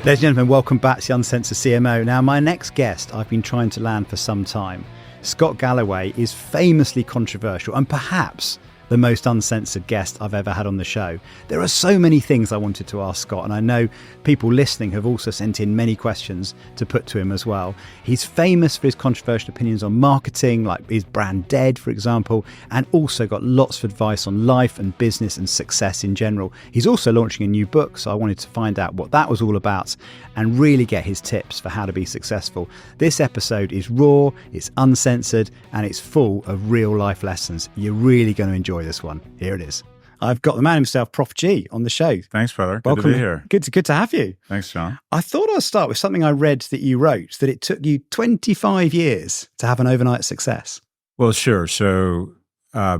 Ladies and gentlemen, welcome back to the Uncensored CMO. Now, my next guest I've been trying to land for some time. Scott Galloway is famously controversial and perhaps the most uncensored guest I've ever had on the show. There are so many things I wanted to ask Scott, and I know people listening have also sent in many questions to put to him as well. He's famous for his controversial opinions on marketing, like his brand Dead, for example, and also got lots of advice on life and business and success in general. He's also launching a new book, so I wanted to find out what that was all about and really get his tips for how to be successful. This episode is raw, it's uncensored, and it's full of real life lessons. You're really going to enjoy this one. Here it is. I've got the man himself, Prof G, on the show. Thanks, brother. Welcome. Good to be here. Good to have you. Thanks, John. I thought I'd start with something I read that you wrote, that it took you 25 years to have an overnight success. Well, sure. So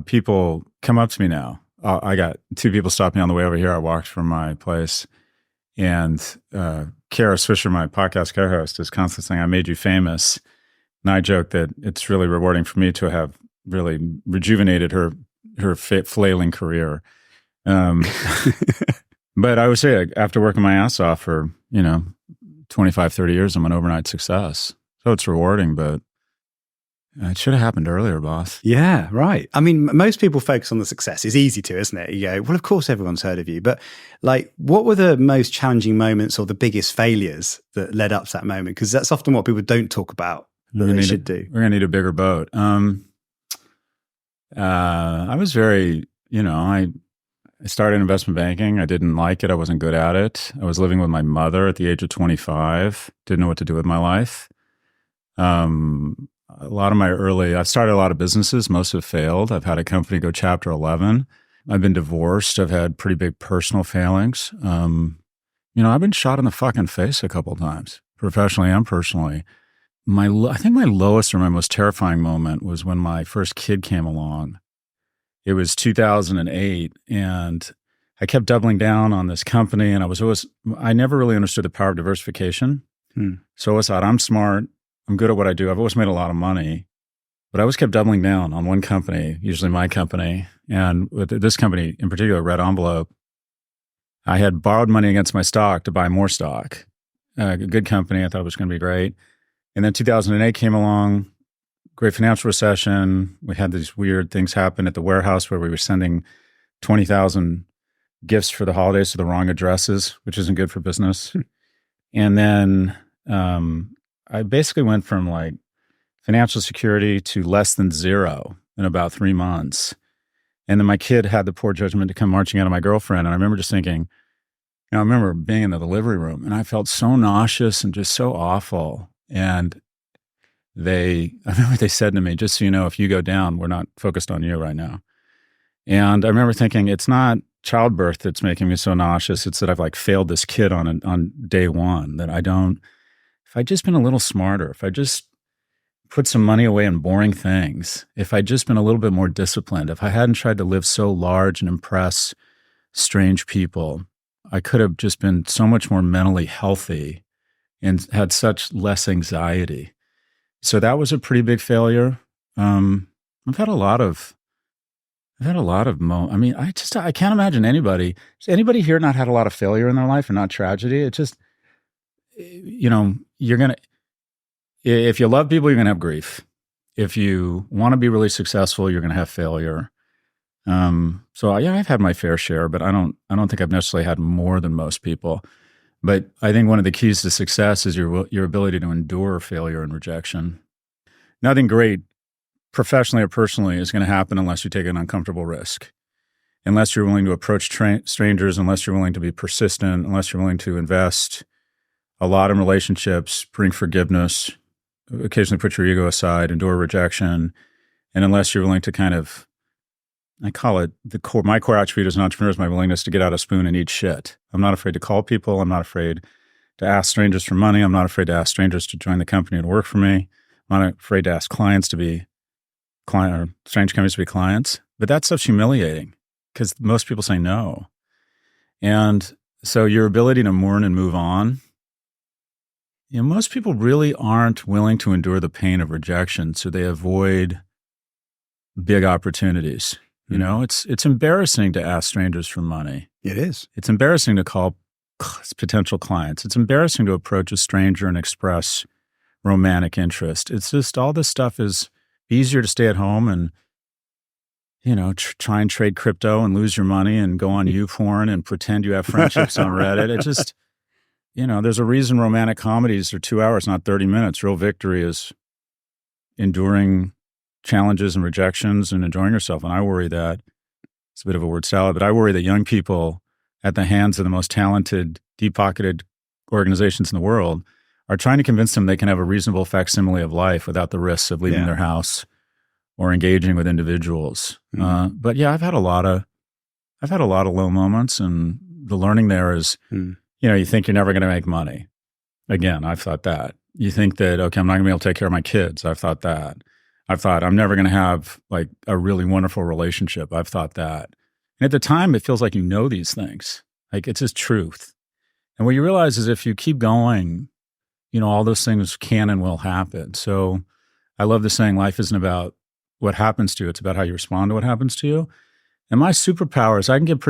people come up to me now. I got two people stopped me on the way over here. I walked from my place, and Kara Swisher, my podcast co-host, is constantly saying, "I made you famous." And I joke that it's really rewarding for me to have really rejuvenated her flailing career. But I would say, after working my ass off for 25, 30 years, I'm an overnight success. So it's rewarding, but it should have happened earlier, boss. Yeah, right. I mean, most people focus on the success. It's easy to, isn't it? You go, well, of course everyone's heard of you. But like, what were the most challenging moments or the biggest failures that led up to that moment? Because that's often what people don't talk about that they should do. We're going to need a bigger boat. I was very, I started investment banking. I didn't like it. I wasn't good at it. I was living with my mother at the age of 25. Didn't know what to do with my life. I've started a lot of businesses. Most have failed. I've had a company go Chapter 11. I've been divorced. I've had pretty big personal failings. I've been shot in the fucking face a couple of times, professionally and personally. I think my lowest or my most terrifying moment was when my first kid came along. It was 2008, and I kept doubling down on this company, and I never really understood the power of diversification. So I always thought, I'm smart, I'm good at what I do. I've always made a lot of money, but I always kept doubling down on one company, usually my company. And with this company in particular, Red Envelope, I had borrowed money against my stock to buy more stock. A good company. I thought it was going to be great. And then 2008 came along, great financial recession. We had these weird things happen at the warehouse where we were sending 20,000 gifts for the holidays to the wrong addresses, which isn't good for business. And then I basically went from like financial security to less than zero in about 3 months. And then my kid had the poor judgment to come marching out of my girlfriend. And I remember just thinking, I remember being in the delivery room and I felt so nauseous and just so awful. And I remember they said to me, just so you know, if you go down, we're not focused on you right now. And I remember thinking, it's not childbirth that's making me so nauseous. It's that I've like failed this kid on day one, that if I'd just been a little smarter, if I just put some money away in boring things, if I'd just been a little bit more disciplined, if I hadn't tried to live so large and impress strange people, I could have just been so much more mentally healthy and had such less anxiety. So that was a pretty big failure. I've had a lot of I can't imagine anybody here not had a lot of failure in their life or not tragedy. It just, if you love people, you're going to have grief. If you want to be really successful, you're going to have failure. I've had my fair share, but I don't think I've necessarily had more than most people. But I think one of the keys to success is your ability to endure failure and rejection. Nothing great, professionally or personally, is going to happen unless you take an uncomfortable risk, unless you're willing to approach strangers, unless you're willing to be persistent, unless you're willing to invest a lot in relationships, bring forgiveness, occasionally put your ego aside, endure rejection, and unless you're willing to kind of, I call it my core attribute as an entrepreneur is my willingness to get out a spoon and eat shit. I'm not afraid to call people. I'm not afraid to ask strangers for money. I'm not afraid to ask strangers to join the company and work for me. I'm not afraid to ask clients to be or strange companies to be clients. But that stuff's humiliating because most people say no. And so your ability to mourn and move on, most people really aren't willing to endure the pain of rejection, so they avoid big opportunities. It's embarrassing to ask strangers for money. It is. It's embarrassing to call potential clients. It's embarrassing to approach a stranger and express romantic interest. It's just all this stuff is easier to stay at home and, try and trade crypto and lose your money and go on YouPorn and pretend you have friendships on Reddit. It just, there's a reason romantic comedies are 2 hours, not 30 minutes. Real victory is enduring challenges and rejections and enjoying yourself. And I worry that, it's a bit of a word salad, but I worry that young people at the hands of the most talented, deep-pocketed organizations in the world are trying to convince them they can have a reasonable facsimile of life without the risks of leaving their house or engaging with individuals. But yeah, I've had a lot of low moments, and the learning there is, you think you're never going to make money. Again, I've thought that. You think that, okay, I'm not going to be able to take care of my kids. I've thought that. I've thought I'm never going to have like a really wonderful relationship. I've thought that. And at the time, it feels like you know these things. Like it's just truth. And what you realize is if you keep going, all those things can and will happen. So I love the saying, life isn't about what happens to you. It's about how you respond to what happens to you. And my superpower is I can get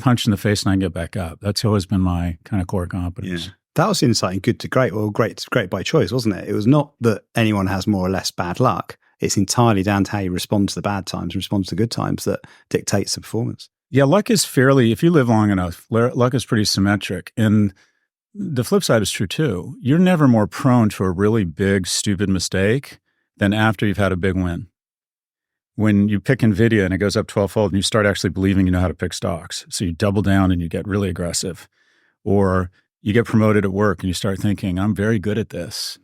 punched in the face and I can get back up. That's always been my kind of core competence. Yeah. That was insight in good to great, or great by choice, wasn't it? It was not that anyone has more or less bad luck. It's entirely down to how you respond to the bad times and respond to the good times that dictates the performance. Yeah, luck is if you live long enough, luck is pretty symmetric. And the flip side is true too. You're never more prone to a really big, stupid mistake than after you've had a big win. When you pick NVIDIA and it goes up 12-fold and you start actually believing you know how to pick stocks. So you double down and you get really aggressive. Or you get promoted at work and you start thinking, I'm very good at this.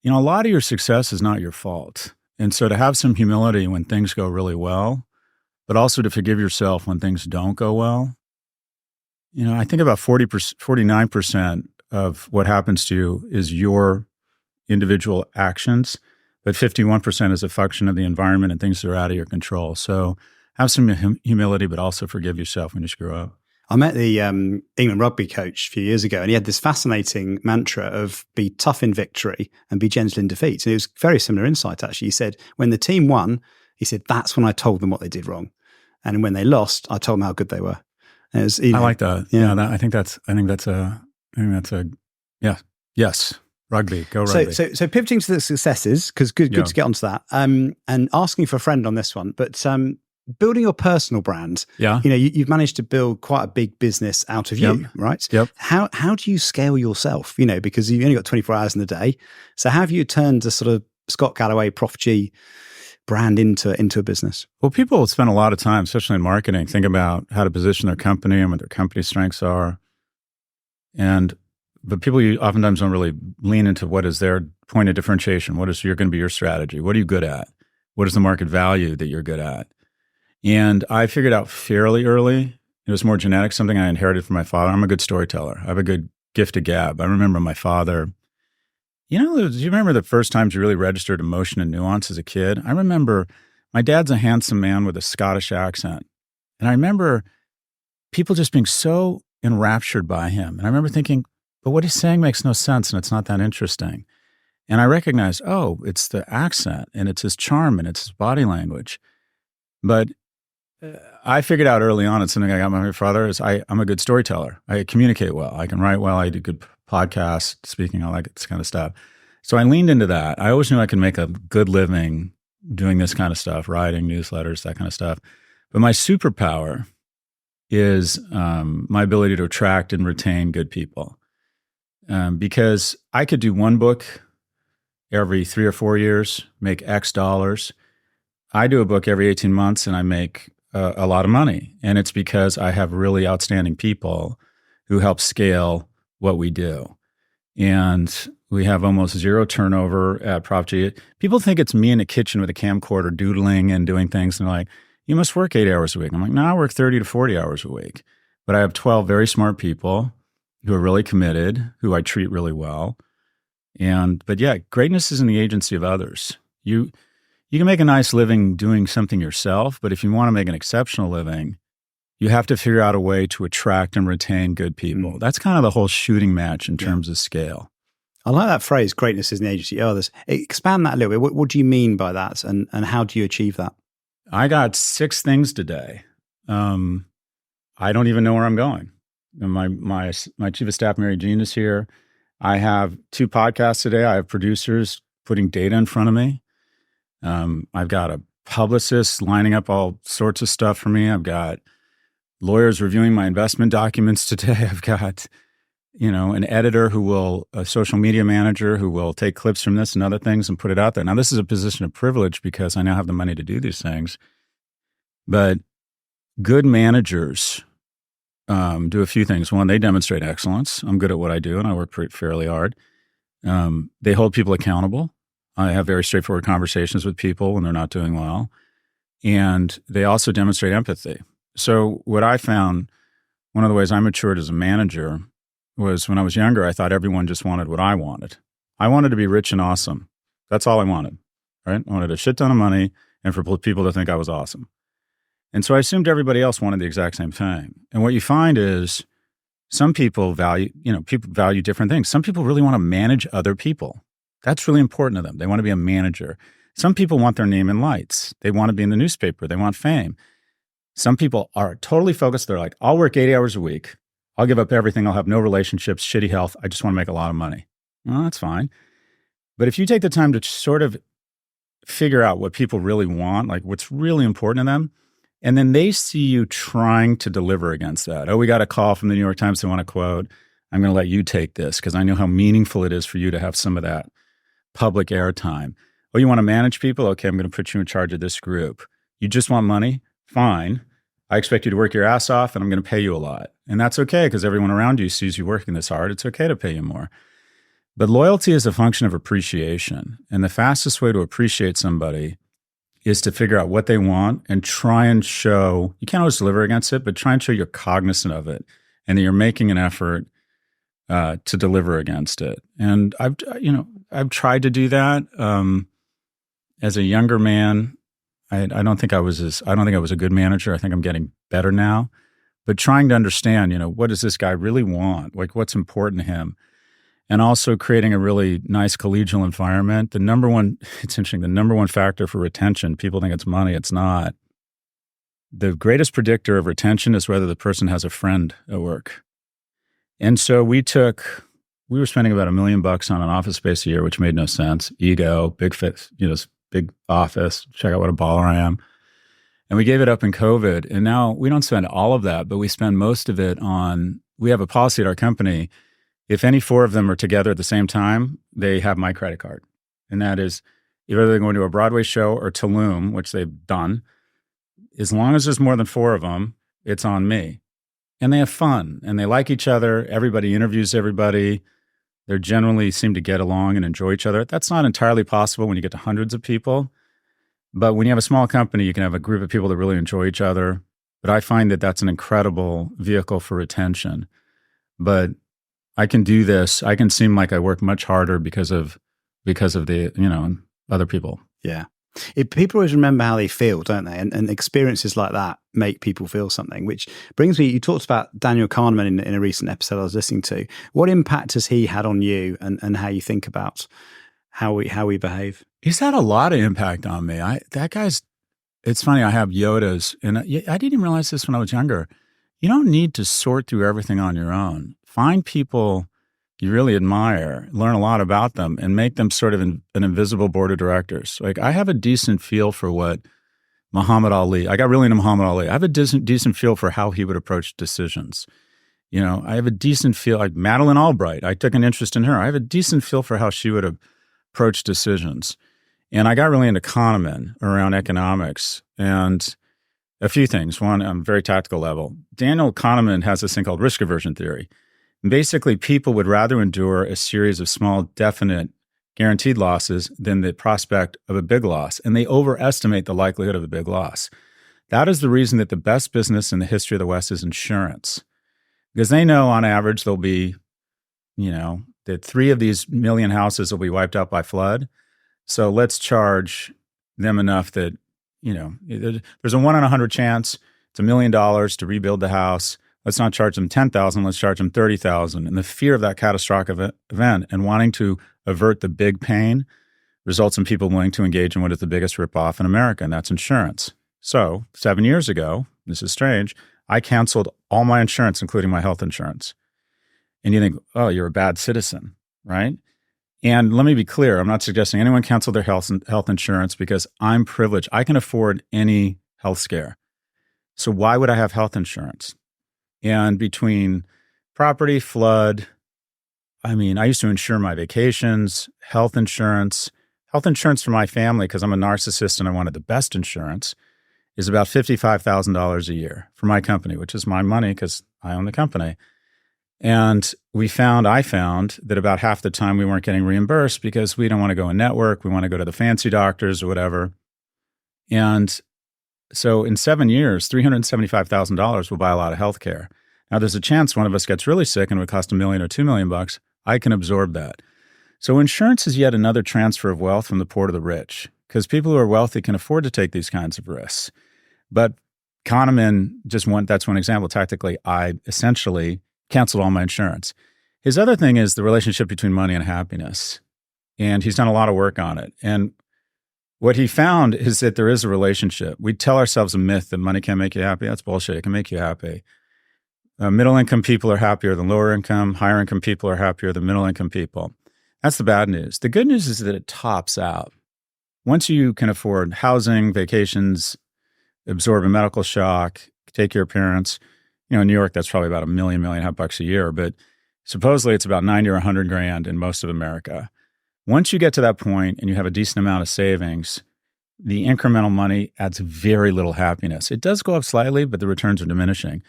A lot of your success is not your fault. And so to have some humility when things go really well, but also to forgive yourself when things don't go well. I think about 49% of what happens to you is your individual actions, but 51% is a function of the environment and things that are out of your control. So have some humility, but also forgive yourself when you screw up. I met the England rugby coach a few years ago, and he had this fascinating mantra of be tough in victory and be gentle in defeat. And it was very similar insight, actually. He said, when the team won, he said, that's when I told them what they did wrong. And when they lost, I told them how good they were. And it was, I like that. Yeah, I think that's yes. Rugby, go rugby. So pivoting to the successes, because good to get onto that, and asking for a friend on this one, but building your personal brand. Yeah. You've managed to build quite a big business out of you, right? Yep. How do you scale yourself? Because you've only got 24 hours in the day. So how have you turned the sort of Scott Galloway, Prof G brand into a business? Well, people spend a lot of time, especially in marketing, think about how to position their company and what their company strengths are. But people oftentimes don't really lean into what is their point of differentiation. What is going to be your strategy? What are you good at? What is the market value that you're good at? And I figured out fairly early, it was more genetic, something I inherited from my father. I'm a good storyteller. I have a good gift of gab. I remember my father, do you remember the first times you really registered emotion and nuance as a kid? I remember my dad's a handsome man with a Scottish accent. And I remember people just being so enraptured by him. And I remember thinking, but what he's saying makes no sense and it's not that interesting. And I recognized, it's the accent and it's his charm and it's his body language. But I figured out early on, it's something I got from my father, is I'm a good storyteller. I communicate well. I can write well. I do good podcasts, speaking, all that kind of stuff. So I leaned into that. I always knew I could make a good living doing this kind of stuff, writing newsletters, that kind of stuff. But my superpower is my ability to attract and retain good people. Because I could do one book every 3 or 4 years, make X dollars. I do a book every 18 months and I make a lot of money. And it's because I have really outstanding people who help scale what we do. And we have almost zero turnover at Prof G. People think it's me in a kitchen with a camcorder doodling and doing things. And they're like, you must work 8 hours a week. I'm like, no, I work 30 to 40 hours a week. But I have 12 very smart people who are really committed, who I treat really well. But yeah, greatness is in the agency of others. You can make a nice living doing something yourself, but if you want to make an exceptional living, you have to figure out a way to attract and retain good people. That's kind of the whole shooting match in terms of scale. I like that phrase, greatness is in the agency of others. Expand that a little bit. What do you mean by that, and how do you achieve that? I got 6 things today. I don't even know where I'm going. My chief of staff, Mary Jean, is here. I have 2 podcasts today. I have producers putting data in front of me. I've got a publicist lining up all sorts of stuff for me. I've got lawyers reviewing my investment documents today. I've got, an editor a social media manager who will take clips from this and other things and put it out there. Now, this is a position of privilege because I now have the money to do these things. But good managers do a few things. One, they demonstrate excellence. I'm good at what I do, and I work fairly hard. They hold people accountable. I have very straightforward conversations with people when they're not doing well. And they also demonstrate empathy. So what I found, one of the ways I matured as a manager was when I was younger, I thought everyone just wanted what I wanted. I wanted to be rich and awesome. That's all I wanted, right? I wanted a shit ton of money and for people to think I was awesome. And so I assumed everybody else wanted the exact same thing. And what you find is some people people value different things. Some people really want to manage other people. That's really important to them. They want to be a manager. Some people want their name in lights. They want to be in the newspaper. They want fame. Some people are totally focused. They're like, I'll work 80 hours a week. I'll give up everything. I'll have no relationships, shitty health. I just want to make a lot of money. Well, that's fine. But if you take the time to sort of figure out what people really want, like what's really important to them, and then they see you trying to deliver against that. Oh, we got a call from the New York Times. They want to quote. I'm going to let you take this because I know how meaningful it is for you to have some of that public airtime. Oh, you want to manage people? Okay, I'm going to put you in charge of this group. You just want money? Fine. I expect you to work your ass off and I'm going to pay you a lot. And that's okay because everyone around you sees you working this hard. It's okay to pay you more. But loyalty is a function of appreciation. And the fastest way to appreciate somebody is to figure out what they want and try and show, you can't always deliver against it, but try and show you're cognizant of it and that you're making an effort to deliver against it. And I've tried to do that. As a younger man, I don't think I was a good manager. I think I'm getting better now. But trying to understand, what does this guy really want? Like, what's important to him? And also creating a really nice collegial environment. It's interesting, the number one factor for retention, people think it's money, it's not. The greatest predictor of retention is whether the person has a friend at work. And so we were spending about $1 million on an office space a year, which made no sense. Ego, big fit, big office, check out what a baller I am. And we gave it up in COVID. And now we don't spend all of that, but we spend most of it we have a policy at our company. If any 4 of them are together at the same time, they have my credit card. And that is either they're going to a Broadway show or Tulum, which they've done. As long as there's more than 4 of them, it's on me. And they have fun and they like each other. Everybody interviews everybody. They generally seem to get along and enjoy each other. That's not entirely possible when you get to hundreds of people. But when you have a small company, you can have a group of people that really enjoy each other. But I find that that's an incredible vehicle for retention. But I can do this. I can seem like I work much harder because of the, other people. Yeah. People always remember how they feel, don't they? And experiences like that make people feel something, which brings me, you talked about Daniel Kahneman in a recent episode I was listening to. What impact has he had on you and how you think about how we behave? He's had a lot of impact on me. It's funny, I have Yodas, and I didn't even realize this when I was younger. You don't need to sort through everything on your own. Find people you really admire, learn a lot about them, and make them sort of an invisible board of directors. Like, I have a decent feel for what Muhammad Ali, I got really into Muhammad Ali. I have a decent feel for how he would approach decisions. I have a decent feel, like Madeleine Albright, I took an interest in her. I have a decent feel for how she would approach decisions. And I got really into Kahneman around economics and a few things. One, on a very tactical level, Daniel Kahneman has this thing called risk aversion theory. Basically, people would rather endure a series of small, definite, guaranteed losses than the prospect of a big loss, and they overestimate the likelihood of a big loss. That is the reason that the best business in the history of the West is insurance, because they know on average there'll be, that 3 of these million houses will be wiped out by flood. So let's charge them enough that, there's a 1 in 100 chance. It's $1 million to rebuild the house. Let's not charge them $10,000. Let's charge them $30,000. And the fear of that catastrophic event and wanting to avert the big pain results in people willing to engage in what is the biggest ripoff in America, and that's insurance. So 7 years ago, this is strange, I canceled all my insurance, including my health insurance. And you think, oh, you're a bad citizen, right? And let me be clear, I'm not suggesting anyone cancel their health insurance because I'm privileged. I can afford any health scare. So why would I have health insurance? And between property, flood, I used to insure my vacations, health insurance for my family, because I'm a narcissist and I wanted the best insurance, is about $55,000 a year for my company, which is my money because I own the company. And I found that about half the time we weren't getting reimbursed because we don't want to go in network. We want to go to the fancy doctors or whatever. And so in 7 years, $375,000 will buy a lot of healthcare. Now there's a chance one of us gets really sick and it would cost $1 million or $2 million. I can absorb that. So insurance is yet another transfer of wealth from the poor to the rich, because people who are wealthy can afford to take these kinds of risks. But Kahneman that's one example. Tactically, I essentially canceled all my insurance. His other thing is the relationship between money and happiness. And he's done a lot of work on it. And what he found is that there is a relationship. We tell ourselves a myth that money can't make you happy. That's bullshit. It can make you happy. Middle income people are happier than lower income. Higher income people are happier than middle income people. That's the bad news. The good news is that it tops out. Once you can afford housing, vacations, absorb a medical shock, take care of parents, in New York, that's probably about $1 million and a half bucks a year, but supposedly it's about 90 or 100 grand in most of America. Once you get to that point and you have a decent amount of savings, the incremental money adds very little happiness. It does go up slightly, but the returns are diminishing.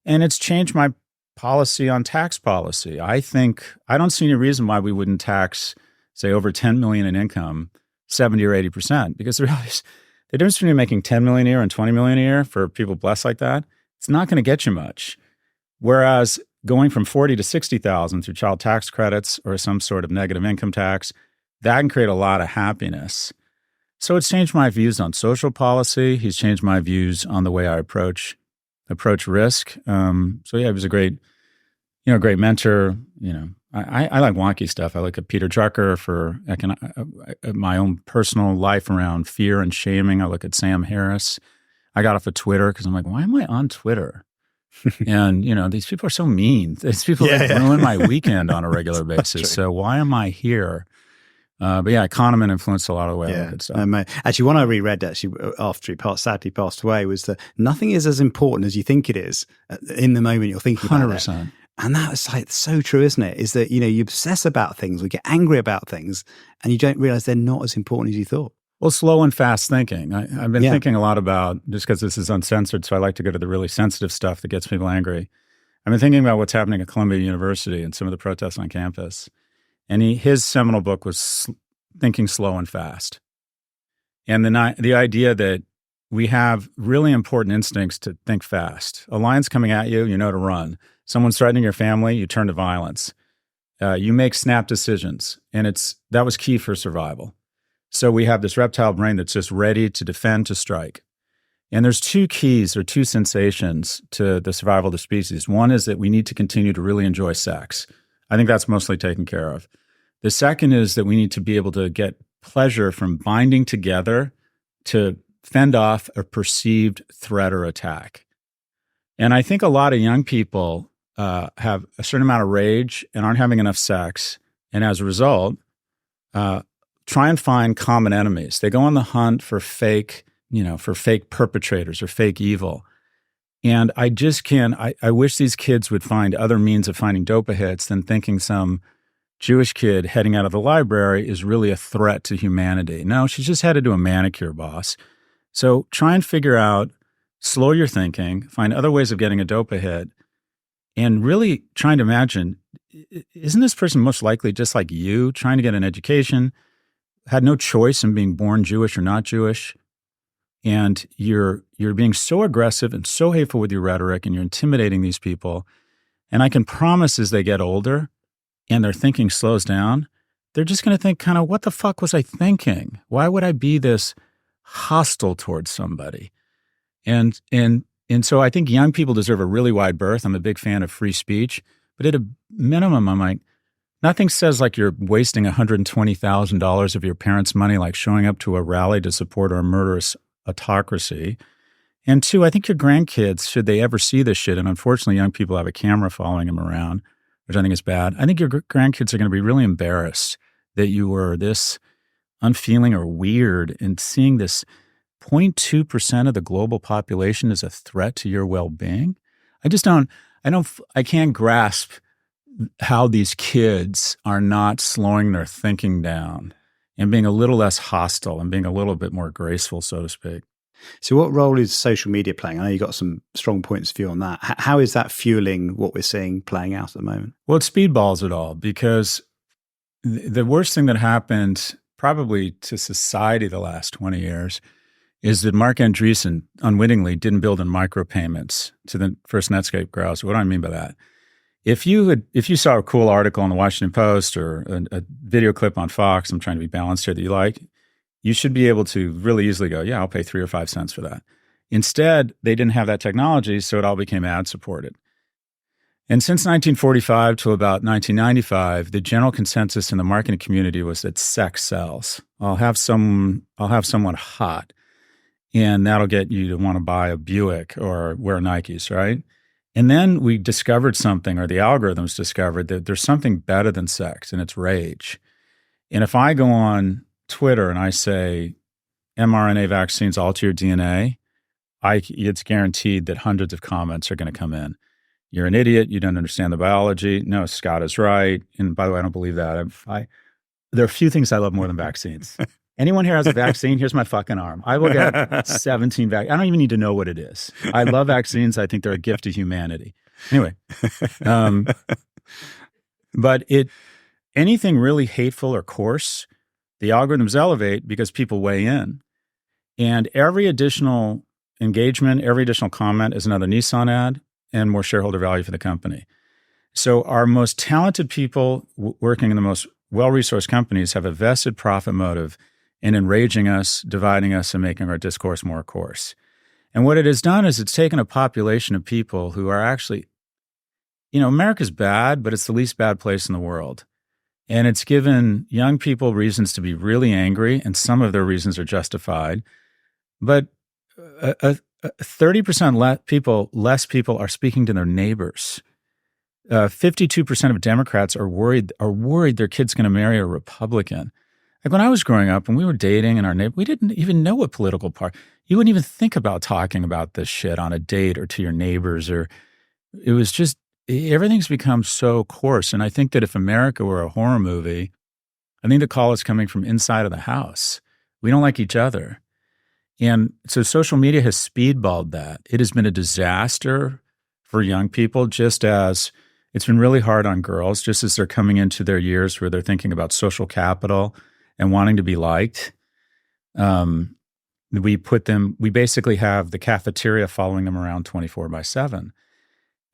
And it's changed my policy on tax policy. I don't see any reason why we wouldn't tax, say, over 10 million in income, 70 or 80%, because the difference between making 10 million a year and 20 million a year for people blessed like that, it's not going to get you much. Whereas going from 40 to 60,000 through child tax credits or some sort of negative income tax, that can create a lot of happiness. So it's changed my views on social policy. He's changed my views on the way I approach risk. So yeah, he was a great mentor. I like wonky stuff. I look at Peter Drucker for my own personal life around fear and shaming. I look at Sam Harris. I got off of Twitter because I'm like, why am I on Twitter? And, these people are so mean. These people ruin my weekend on a regular basis. So why am I here? But yeah, Kahneman influenced a lot of the way I look at stuff. Actually, one I reread after he sadly passed away was that nothing is as important as you think it is in the moment you're thinking about 100%. it. And that's so true, isn't it? Is that, you obsess about things, we get angry about things, and you don't realize they're not as important as you thought. Well, slow and fast thinking. I've been thinking a lot about, just because this is uncensored, so I like to go to the really sensitive stuff that gets people angry. I've been thinking about what's happening at Columbia University and some of the protests on campus. And his seminal book was Thinking Slow and Fast. And the idea that we have really important instincts to think fast. A lion's coming at you, you know to run. Someone's threatening your family, you turn to violence. You make snap decisions, and that was key for survival. So we have this reptile brain that's just ready to defend, to strike. And there's two keys or two sensations to the survival of the species. One is that we need to continue to really enjoy sex. I think that's mostly taken care of. The second is that we need to be able to get pleasure from binding together to fend off a perceived threat or attack. And I think a lot of young people have a certain amount of rage and aren't having enough sex. And as a result, try and find common enemies. They go on the hunt for fake perpetrators or fake evil. And I just can't, I wish these kids would find other means of finding dopa hits than thinking some Jewish kid heading out of the library is really a threat to humanity. No, she's just headed to a manicure, boss. So try and figure out, slow your thinking, find other ways of getting a dopa hit, and really trying to imagine, isn't this person most likely just like you, trying to get an education, had no choice in being born Jewish or not Jewish, and you're being so aggressive and so hateful with your rhetoric, and you're intimidating these people. And I can promise as they get older and their thinking slows down, they're just going to think kind of, what the fuck was I thinking? Why would I be this hostile towards somebody? And so I think young people deserve a really wide berth. I'm a big fan of free speech, but at a minimum, I'm like, nothing says like you're wasting $120,000 of your parents' money, like showing up to a rally to support our murderous autocracy. And two, I think your grandkids, should they ever see this shit, and unfortunately young people have a camera following them around, which I think is bad. I think your grandkids are going to be really embarrassed that you were this unfeeling or weird, and seeing this 0.2% of the global population as a threat to your well-being. I can't grasp how these kids are not slowing their thinking down and being a little less hostile and being a little bit more graceful, so to speak. So what role is social media playing? I know you got some strong points of view on that. How is that fueling what we're seeing playing out at the moment? Well, it speedballs it all, because the worst thing that happened probably to society the last 20 years is that Mark Andreessen unwittingly didn't build in micropayments to the first Netscape browser. What do I mean by that? If you saw a cool article on the Washington Post or a video clip on Fox, I'm trying to be balanced here, that you like, you should be able to really easily go, yeah, I'll pay 3 or 5 cents for that. Instead, they didn't have that technology, so it all became ad supported. And since 1945 to about 1995, the general consensus in the marketing community was that sex sells. I'll have someone hot, and that'll get you to want to buy a Buick or wear Nikes, right? And then we discovered something, or the algorithms discovered, that there's something better than sex, and it's rage. And if I go on Twitter and I say mRNA vaccines alter your DNA, it's guaranteed that hundreds of comments are going to come in. You're an idiot. You don't understand the biology. No, Scott is right. And by the way, I don't believe that. There are a few things I love more than vaccines. Anyone here has a vaccine? Here's my fucking arm. I will get 17 vaccines. I don't even need to know what it is. I love vaccines. I think they're a gift to humanity. Anyway, but anything really hateful or coarse, the algorithms elevate because people weigh in. And every additional engagement, every additional comment is another Nissan ad and more shareholder value for the company. So our most talented people working in the most well-resourced companies have a vested profit motive in enraging us, dividing us, and making our discourse more coarse. And what it has done is it's taken a population of people who are actually, America's bad, but it's the least bad place in the world. And it's given young people reasons to be really angry, and some of their reasons are justified. But 30% less people are speaking to their neighbors. 52% of Democrats are worried their kid's going to marry a Republican. Like when I was growing up and we were dating in our neighborhood, we didn't even know what political party. You wouldn't even think about talking about this shit on a date or to your neighbors, or it was just, everything's become so coarse. And I think that if America were a horror movie, I think the call is coming from inside of the house. We don't like each other. And so social media has speedballed that. It has been a disaster for young people, just as it's been really hard on girls, just as they're coming into their years where they're thinking about social capital and wanting to be liked. We basically have the cafeteria following them around 24/7.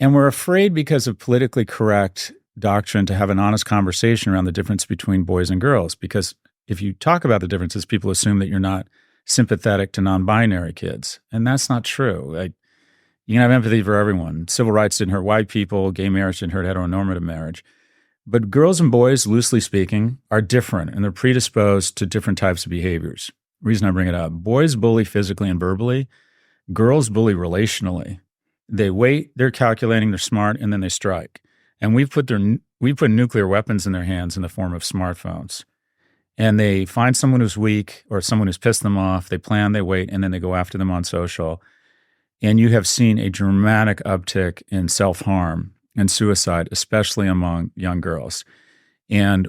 And we're afraid, because of politically correct doctrine, to have an honest conversation around the difference between boys and girls. Because if you talk about the differences, people assume that you're not sympathetic to non-binary kids. And that's not true. You can have empathy for everyone. Civil rights didn't hurt white people. Gay marriage didn't hurt heteronormative marriage. But girls and boys, loosely speaking, are different, and they're predisposed to different types of behaviors. The reason I bring it up, boys bully physically and verbally. Girls bully relationally. They wait, they're calculating, they're smart, and then they strike. And we put nuclear weapons in their hands in the form of smartphones. And they find someone who's weak or someone who's pissed them off. They plan, they wait, and then they go after them on social. And you have seen a dramatic uptick in self-harm and suicide, especially among young girls. And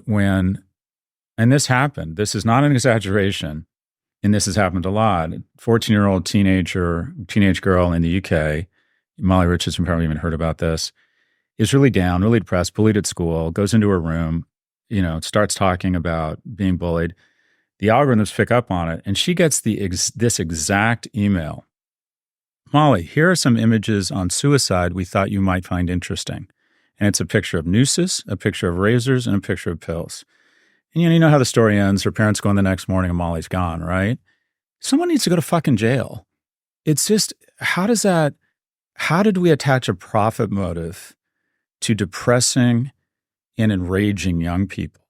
this happened, this is not an exaggeration, and this has happened a lot. 14-year-old teenage girl in the UK, Molly Richards, you probably even heard about this, is really down, really depressed, bullied at school, goes into her room, starts talking about being bullied. The algorithms pick up on it, and she gets this exact email. Molly, here are some images on suicide we thought you might find interesting. And it's a picture of nooses, a picture of razors, and a picture of pills. And you know how the story ends. Her parents go in the next morning and Molly's gone, right? Someone needs to go to fucking jail. It's just, how did we attach a profit motive to depressing and enraging young people?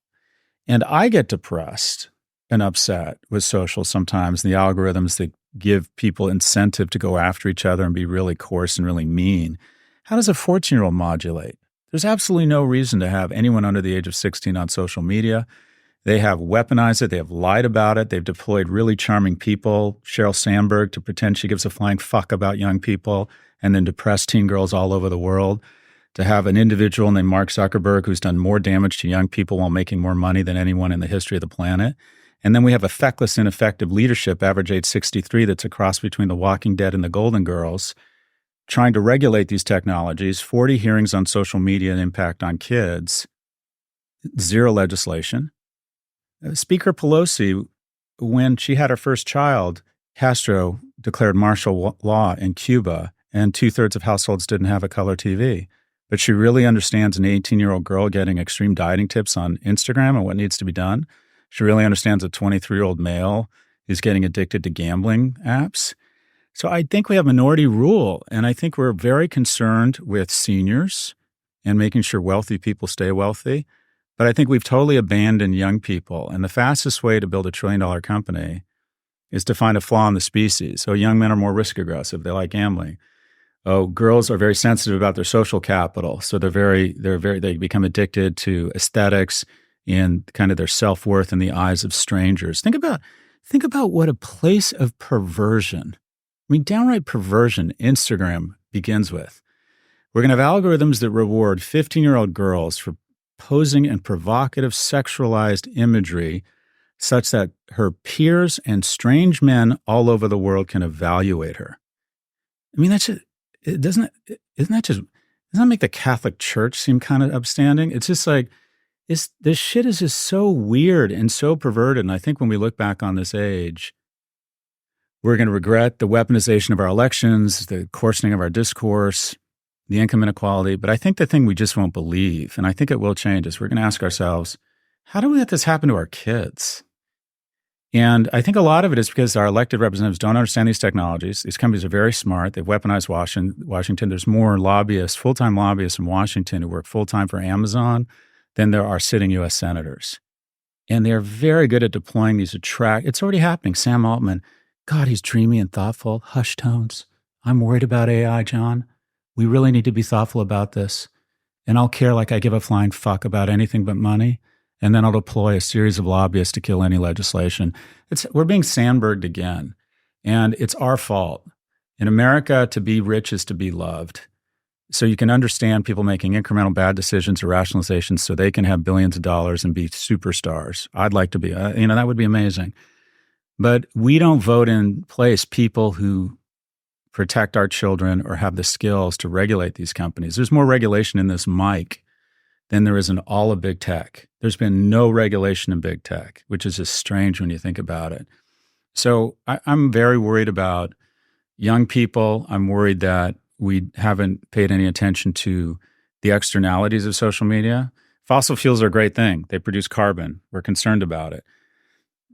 And I get depressed and upset with social sometimes, the algorithms give people incentive to go after each other and be really coarse and really mean. How does a 14-year-old modulate? There's absolutely no reason to have anyone under the age of 16 on social media. They have weaponized it. They have lied about it. They've deployed really charming people, Sheryl Sandberg, to pretend she gives a flying fuck about young people, and then depress teen girls all over the world. To have an individual named Mark Zuckerberg who's done more damage to young people while making more money than anyone in the history of the planet. And then we have a feckless, ineffective leadership, average age 63, that's a cross between the Walking Dead and the Golden Girls, trying to regulate these technologies, 40 hearings on social media and impact on kids, zero legislation. Speaker Pelosi, when she had her first child, Castro declared martial law in Cuba, and 2/3 of households didn't have a color TV. But she really understands an 18-year-old girl getting extreme dieting tips on Instagram and what needs to be done. She really understands a 23-year-old male who's getting addicted to gambling apps. So I think we have minority rule, and I think we're very concerned with seniors and making sure wealthy people stay wealthy. But I think we've totally abandoned young people. And the fastest way to build a trillion-dollar company is to find a flaw in the species. So young men are more risk aggressive. They like gambling. Oh, girls are very sensitive about their social capital. So they become addicted to aesthetics and kind of their self-worth in the eyes of strangers. Think about what a place of perversion, I mean, downright perversion Instagram begins with. We're going to have algorithms that reward 15-year-old girls for posing in provocative sexualized imagery such that her peers and strange men all over the world can evaluate her. I mean, doesn't that make the Catholic Church seem kind of upstanding? It's just like, this shit is just so weird and so perverted. And I think when we look back on this age, we're going to regret the weaponization of our elections, the coarsening of our discourse, the income inequality. But I think the thing we just won't believe, and I think it will change, is we're going to ask ourselves, how do we let this happen to our kids? And I think a lot of it is because our elected representatives don't understand these technologies. These companies are very smart. They've weaponized Washington. There's more lobbyists, full-time lobbyists in Washington who work full-time for Amazon than there are sitting U.S. senators. And they're very good at deploying these it's already happening. Sam Altman, God, he's dreamy and thoughtful. Hush tones. I'm worried about AI, John. We really need to be thoughtful about this. And I'll care like I give a flying fuck about anything but money. And then I'll deploy a series of lobbyists to kill any legislation. We're being Sandberged again. And it's our fault. In America, to be rich is to be loved. So you can understand people making incremental bad decisions or rationalizations so they can have billions of dollars and be superstars. I'd like to be, that would be amazing. But we don't vote in place people who protect our children or have the skills to regulate these companies. There's more regulation in this mic than there is in all of big tech. There's been no regulation in big tech, which is just strange when you think about it. So I'm very worried about young people. I'm worried that we haven't paid any attention to the externalities of social media. Fossil fuels are a great thing. They produce carbon. We're concerned about it.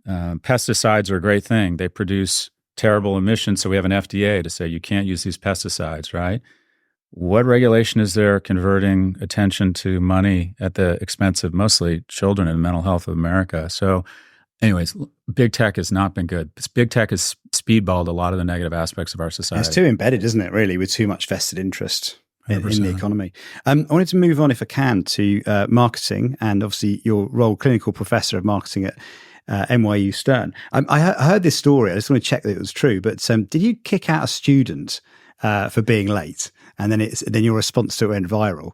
Pesticides are a great thing. They produce terrible emissions, so we have an FDA to say you can't use these pesticides, right? What regulation is there converting attention to money at the expense of mostly children and mental health of America? So anyways, big tech has not been good. Big tech has speedballed a lot of the negative aspects of our society. It's too embedded, isn't it, really, with too much vested interest in the economy. I wanted to move on, if I can, to marketing and obviously your role, clinical professor of marketing at NYU Stern. I heard this story. I just want to check that it was true. But did you kick out a student for being late, and then your response to it went viral?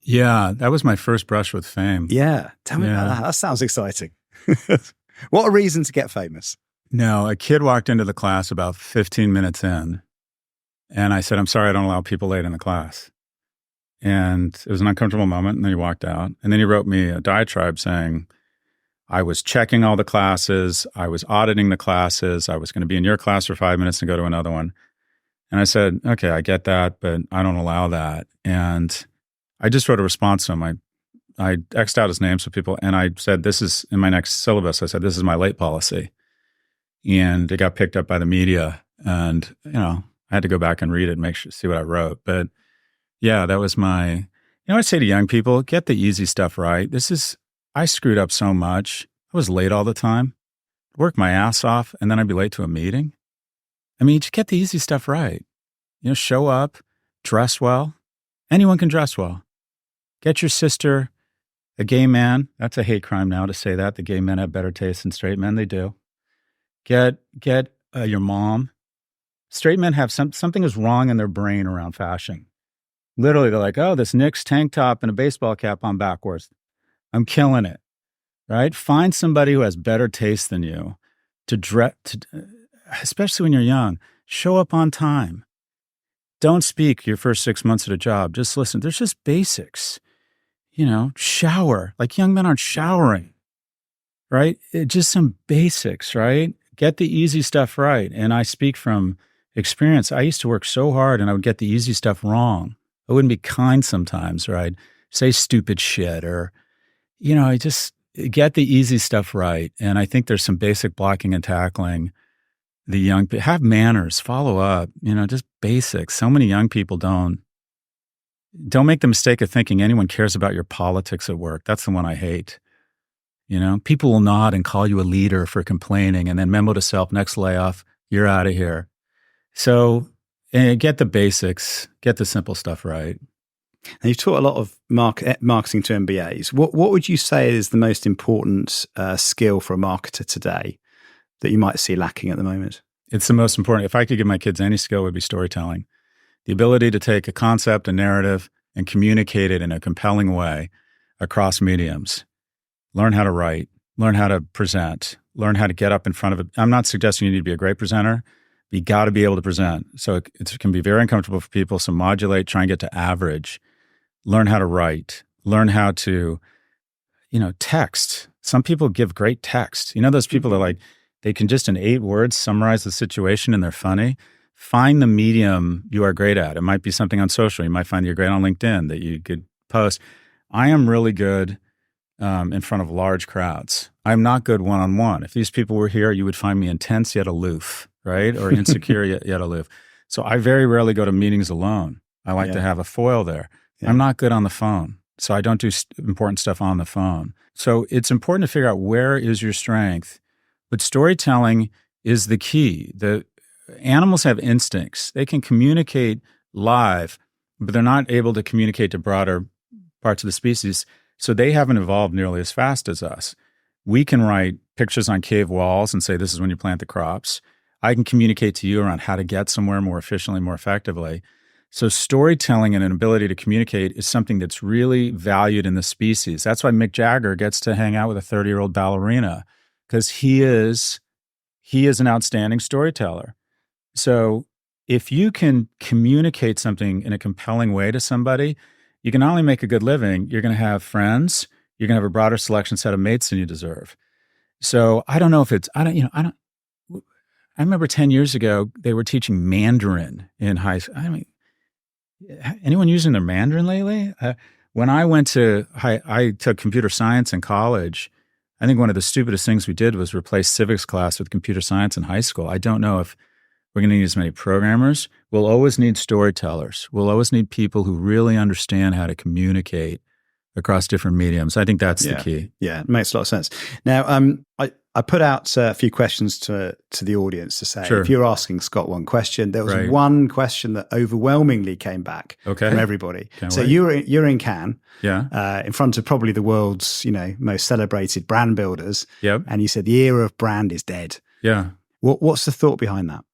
Yeah, that was my first brush with fame. Yeah, tell me about that. That sounds exciting. What a reason to get famous. No, a kid walked into the class about 15 minutes in, and I said, "I'm sorry, I don't allow people late in the class." And it was an uncomfortable moment, and then he walked out. And then he wrote me a diatribe saying, I was checking all the classes, I was auditing the classes, I was going to be in your class for 5 minutes and go to another one. And I said, okay, I get that, but I don't allow that. And I just wrote a response to him. I X'd out his name so people, and I said, this is, in my next syllabus, I said, this is my late policy. And it got picked up by the media. And, I had to go back and read it and see what I wrote. But yeah, that was I say to young people, get the easy stuff right. I screwed up so much. I was late all the time, worked my ass off, and then I'd be late to a meeting. I mean, just get the easy stuff right. Show up, dress well. Anyone can dress well. Get your sister a gay man. That's a hate crime now to say that. The gay men have better taste than straight men. They do. Get your mom. Straight men have something is wrong in their brain around fashion. Literally, they're like, oh, this Knicks tank top and a baseball cap on backwards. I'm killing it, right? Find somebody who has better taste than you to dress, especially when you're young. Show up on time. Don't speak your first 6 months at a job. Just listen. There's just basics. Shower. Like young men aren't showering, right? Just some basics, right? Get the easy stuff right. And I speak from experience. I used to work so hard and I would get the easy stuff wrong. I wouldn't be kind sometimes, right? Say stupid shit or, I just get the easy stuff right. And I think there's some basic blocking and tackling. The young people have manners, follow up, just basics. So many young people don't make the mistake of thinking anyone cares about your politics at work. That's the one I hate. People will nod and call you a leader for complaining and then memo to self, next layoff, you're out of here. So get the basics, get the simple stuff right. And you've taught a lot of marketing to MBAs. What would you say is the most important skill for a marketer today that you might see lacking at the moment? It's the most important. If I could give my kids any skill, it would be storytelling. The ability to take a concept, a narrative, and communicate it in a compelling way across mediums. Learn how to write, learn how to present, learn how to get up in front of it. I'm not suggesting you need to be a great presenter, but you got to be able to present. So it can be very uncomfortable for people. So modulate, try and get to average. Learn how to write, learn how to, text. Some people give great text. Those people that they can just in 8 words summarize the situation and they're funny. Find the medium you are great at. It might be something on social. You might find you're great on LinkedIn that you could post. I am really good in front of large crowds. I'm not good one-on-one. If these people were here, you would find me intense yet aloof, right? Or insecure yet aloof. So I very rarely go to meetings alone. I like to have a foil there. Yeah. I'm not good on the phone. So I don't do important stuff on the phone. So it's important to figure out where is your strength. But storytelling is the key. The animals have instincts. They can communicate live, but they're not able to communicate to broader parts of the species. So they haven't evolved nearly as fast as us. We can write pictures on cave walls and say, this is when you plant the crops. I can communicate to you around how to get somewhere more efficiently, more effectively. So storytelling and an ability to communicate is something that's really valued in the species. That's why Mick Jagger gets to hang out with a 30-year-old ballerina, because he is an outstanding storyteller. So if you can communicate something in a compelling way to somebody, you can not only make a good living, you're going to have friends, you're going to have a broader selection set of mates than you deserve. So I don't know if I remember 10 years ago, they were teaching Mandarin in high school. Anyone using their Mandarin lately? When I took computer science in college, I think one of the stupidest things we did was replace civics class with computer science in high school. I don't know if we're going to need as many programmers. We'll always need storytellers. We'll always need people who really understand how to communicate across different mediums. I think that's the key. Yeah, it makes a lot of sense. Now, I put out a few questions to the audience to say, if you're asking Scott one question, there was one question that overwhelmingly came back from everybody. So you're in Cannes, in front of probably the world's most celebrated brand builders, and you said the era of brand is dead. Yeah. What's the thought behind that?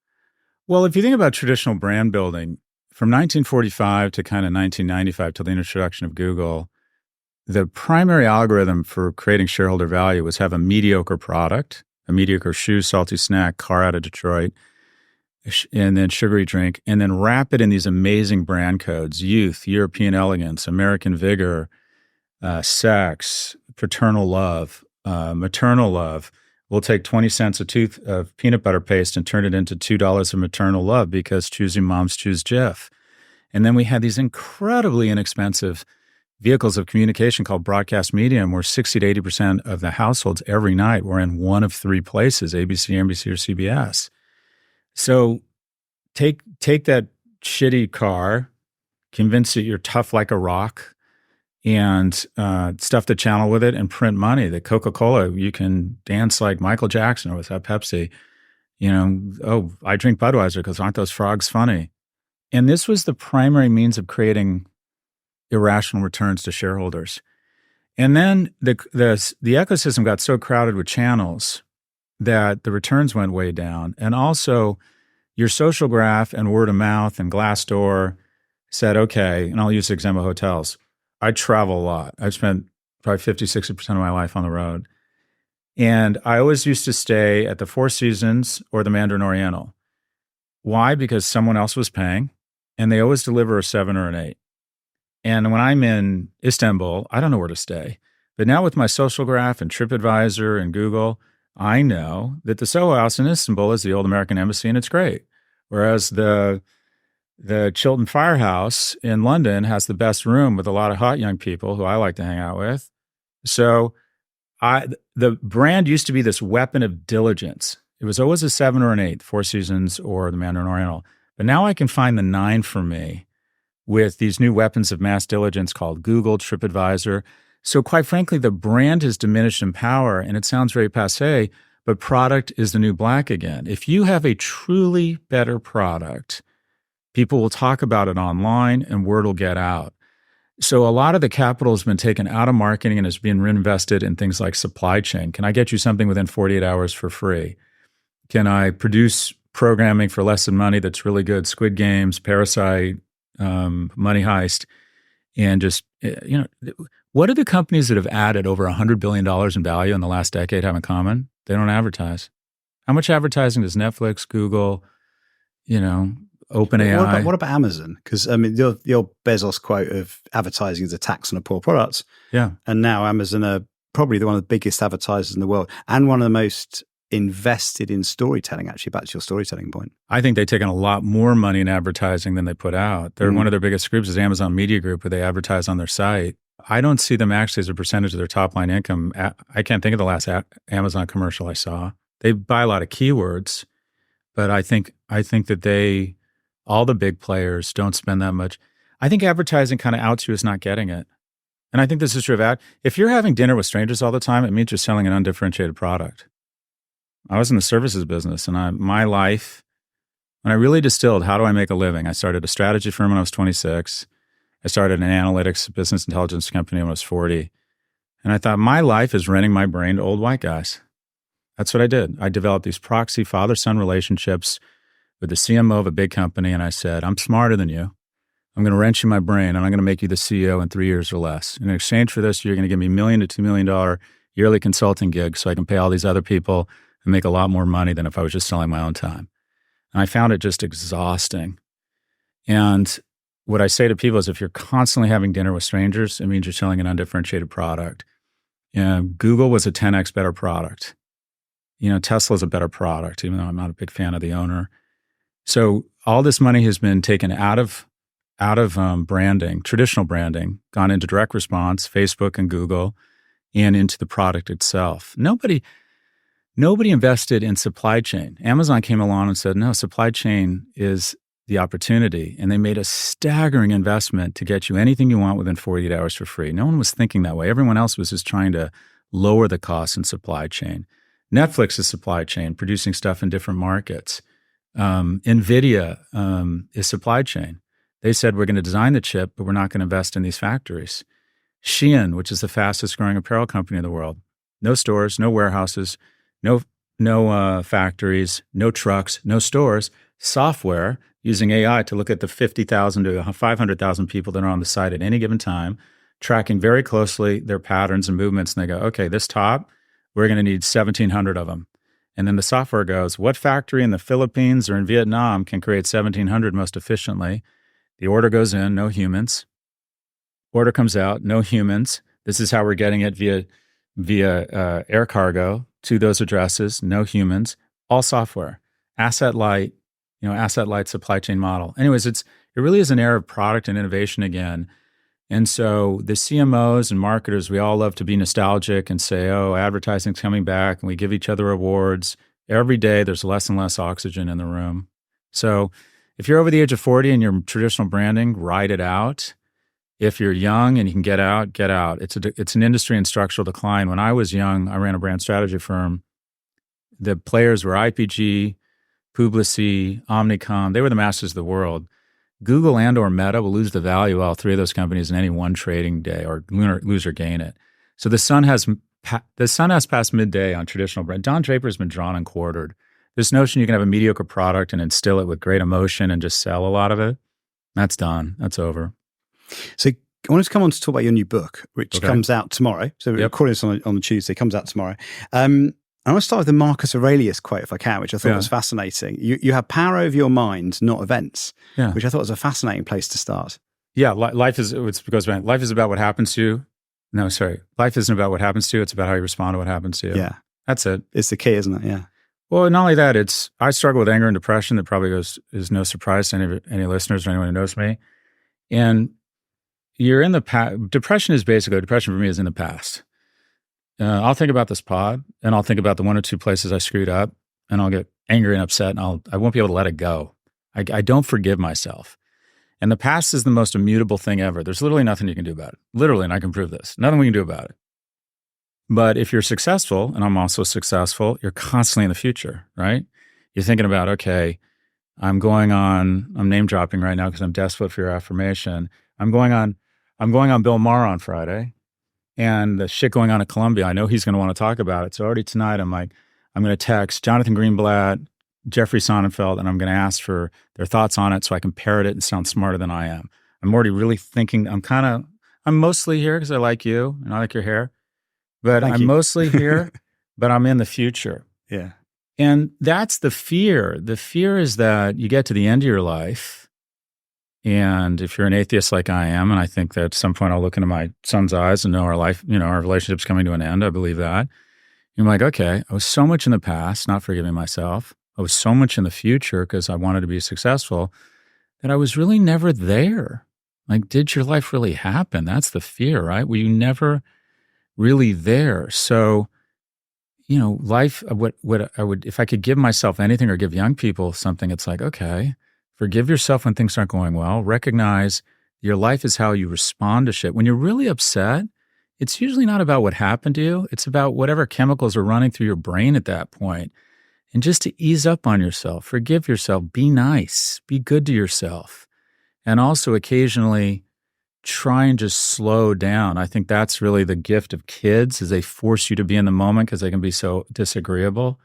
Well, if you think about traditional brand building, from 1945 to kind of 1995 till the introduction of Google, the primary algorithm for creating shareholder value was have a mediocre product, a mediocre shoe, salty snack, car out of Detroit, and then sugary drink, and then wrap it in these amazing brand codes: youth, European elegance, American vigor, sex, paternal love, maternal love. We'll take 20 cents a tooth of peanut butter paste and turn it into $2 of maternal love because choosing moms choose Jif. And then we had these incredibly inexpensive vehicles of communication called broadcast medium, where 60 to 80% of the households every night were in one of 3 places, ABC, NBC, or CBS. So take that shitty car, convince it you're tough like a rock, and stuff the channel with it and print money. The Coca-Cola, you can dance like Michael Jackson or without Pepsi. Oh, I drink Budweiser because aren't those frogs funny? And this was the primary means of creating irrational returns to shareholders. And then the ecosystem got so crowded with channels that the returns went way down. And also your social graph and word of mouth and Glassdoor said, okay, and I'll use the example of hotels. I travel a lot. I've spent probably 50, 60% of my life on the road. And I always used to stay at the Four Seasons or the Mandarin Oriental. Why? Because someone else was paying, and they always deliver a 7 or an 8. And when I'm in Istanbul, I don't know where to stay. But now with my social graph and TripAdvisor and Google, I know that the Soho House in Istanbul is the old American embassy, and it's great. Whereas the Chiltern Firehouse in London has the best room with a lot of hot young people who I like to hang out with. So the brand used to be this weapon of diligence. It was always a 7 or an 8, Four Seasons or the Mandarin Oriental. But now I can find the 9 for me with these new weapons of mass diligence called Google, TripAdvisor. So quite frankly, the brand has diminished in power, and it sounds very passé, but product is the new black again. If you have a truly better product, people will talk about it online and word will get out. So a lot of the capital has been taken out of marketing and has been reinvested in things like supply chain. Can I get you something within 48 hours for free? Can I produce programming for less than money that's really good? Squid Games, Parasite, Money Heist, and just, what do the companies that have added over $100 billion in value in the last decade have in common? They don't advertise. How much advertising does Netflix, Google, OpenAI? What about Amazon? Because the old Bezos quote of advertising is a tax on a poor product. Yeah. And now Amazon are probably one of the biggest advertisers in the world and one of the most invested in storytelling, actually, back to your storytelling point. I think they've taken a lot more money in advertising than they put out. They're one of their biggest groups is Amazon Media Group, where they advertise on their site. I don't see them actually as a percentage of their top line income. I can't think of the last Amazon commercial I saw. They buy a lot of keywords, but I think that all the big players don't spend that much. I think advertising kind of outs you as not getting it. And I think this is true of ad. If you're having dinner with strangers all the time, it means you're selling an undifferentiated product. I was in the services business, and my life, when I really distilled, how do I make a living? I started a strategy firm when I was 26. I started an analytics business intelligence company when I was 40. And I thought, my life is renting my brain to old white guys. That's what I did. I developed these proxy father-son relationships with the CMO of a big company, and I said, I'm smarter than you. I'm going to rent you my brain, and I'm going to make you the CEO in 3 years or less. In exchange for this, you're going to give me $1 million to $2 million yearly consulting gigs so I can pay all these other people and make a lot more money than if I was just selling my own time. And I found it just exhausting. And what I say to people is if you're constantly having dinner with strangers, it means you're selling an undifferentiated product. Google was a 10x better product. Tesla's a better product, even though I'm not a big fan of the owner. So all this money has been taken out of branding, traditional branding, gone into direct response, Facebook and Google, and into the product itself. Nobody invested in supply chain. Amazon came along and said, no, supply chain is the opportunity. And they made a staggering investment to get you anything you want within 48 hours for free. No one was thinking that way. Everyone else was just trying to lower the costs in supply chain. Netflix is supply chain, producing stuff in different markets. NVIDIA is supply chain. They said, we're going to design the chip, but we're not going to invest in these factories. Shein, which is the fastest growing apparel company in the world. No stores, no warehouses, no factories, no trucks, no stores, software using AI to look at the 50,000 to 500,000 people that are on the site at any given time, tracking very closely their patterns and movements. And they go, okay, this top, we're going to need 1,700 of them. And then the software goes, what factory in the Philippines or in Vietnam can create 1,700 most efficiently? The order goes in, no humans. Order comes out, no humans. This is how we're getting it via air cargo to those addresses, no humans, all software, asset light supply chain model. Anyways, it really is an era of product and innovation again. And so the CMOs and marketers, we all love to be nostalgic and say, oh, advertising's coming back, and we give each other awards. Every day there's less and less oxygen in the room. So if you're over the age of 40 and you're traditional branding, ride it out. If you're young and you can get out, get out. It's an industry in structural decline. When I was young, I ran a brand strategy firm. The players were IPG, Publicis, Omnicom, they were the masters of the world. Google and or Meta will lose the value of all three of those companies in any one trading day, or lose or gain it. So the sun has passed midday on traditional brand. Don Draper has been drawn and quartered. This notion you can have a mediocre product and instill it with great emotion and just sell a lot of it, that's done. That's over. So I want to come on to talk about your new book, which comes out tomorrow. So we're recording this on the Tuesday, comes out tomorrow. I want to start with the Marcus Aurelius quote, if I can, which I thought was fascinating. You have power over your mind, not events, which I thought was a fascinating place to start. Yeah, life is about what happens to you. No, sorry. Life isn't about what happens to you. It's about how you respond to what happens to you. Yeah. That's it. It's the key, isn't it? Yeah. Well, not only that, I struggle with anger and depression. That probably is no surprise to any listeners or anyone who knows me. And you're in the past. Depression for me is in the past. I'll think about this pod, and I'll think about the one or two places I screwed up, and I'll get angry and upset, and I won't be able to let it go. I don't forgive myself. And the past is the most immutable thing ever. There's literally nothing you can do about it. Literally, and I can prove this. Nothing we can do about it. But if you're successful, and I'm also successful, you're constantly in the future, right? You're thinking about, okay, I'm name dropping right now because I'm desperate for your affirmation. I'm going on Bill Maher on Friday. And the shit going on at Columbia, I know he's going to want to talk about it. So already tonight, I'm going to text Jonathan Greenblatt, Jeffrey Sonnenfeld, and I'm going to ask for their thoughts on it so I can parrot it and sound smarter than I am. I'm already really thinking, I'm mostly here because I like you and I like your hair, but I'm mostly here, but I'm in the future. Yeah. And that's the fear. The fear is that you get to the end of your life. And if you're an atheist like I am, and I think that at some point I'll look into my son's eyes and know our life, our relationship's coming to an end. I believe that. You're like, okay, I was so much in the past, not forgiving myself. I was so much in the future because I wanted to be successful that I was really never there. Like, did your life really happen? That's the fear, right? Were you never really there? So, life, what I would, if I could give myself anything or give young people something, it's like, okay, forgive yourself when things aren't going well. Recognize your life is how you respond to shit. When you're really upset, it's usually not about what happened to you. It's about whatever chemicals are running through your brain at that point. And just to ease up on yourself, forgive yourself, be nice, be good to yourself. And also occasionally try and just slow down. I think that's really the gift of kids, is they force you to be in the moment because they can be so disagreeable.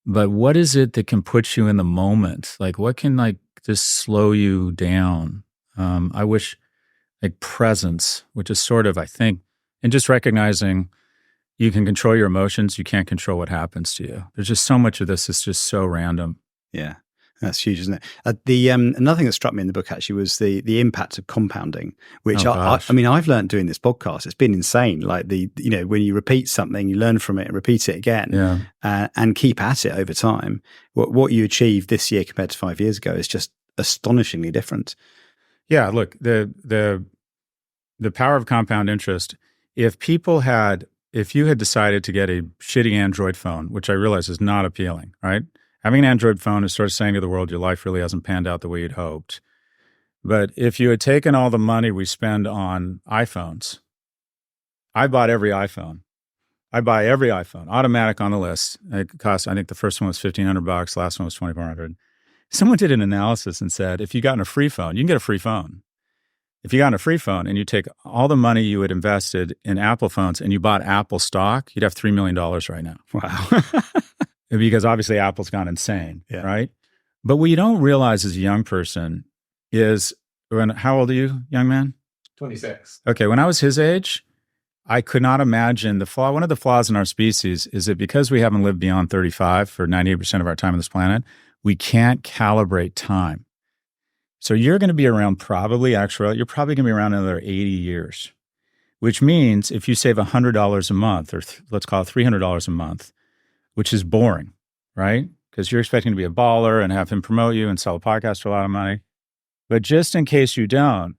But what is it that can put you in the moment? Like, what can just slow you down? I wish presence, which is sort of, I think, and just recognizing you can control your emotions. You can't control what happens to you. There's just so much of this is just so random. Yeah. That's huge, isn't it? Another thing that struck me in the book actually was the impact of compounding, which I've learned doing this podcast. It's been insane. Like when you repeat something, you learn from it and repeat it again, and keep at it over time. What you achieved this year compared to 5 years ago is just astonishingly different. Yeah, look, the power of compound interest. If you had decided to get a shitty Android phone, which I realize is not appealing, right? Having an Android phone is sort of saying to the world, your life really hasn't panned out the way you'd hoped. But if you had taken all the money we spend on iPhones, I bought every iPhone. I buy every iPhone, automatic on the list. It cost, I think the first one was $1,500, last one was $2,400. Someone did an analysis and said, if you got in a free phone, you can get a free phone. If you got in a free phone and you take all the money you had invested in Apple phones and you bought Apple stock, you'd have $3 million right now. Wow. Because obviously Apple's gone insane, right? But what you don't realize as a young person is, how old are you, young man? 26. Okay, when I was his age, I could not imagine one of the flaws in our species is that because we haven't lived beyond 35 for 98% of our time on this planet, we can't calibrate time. So you're going to be around you're probably going to be around another 80 years, which means if you save $100 a month, or let's call it $300 a month, which is boring, right? Because you're expecting to be a baller and have him promote you and sell a podcast for a lot of money. But just in case you don't,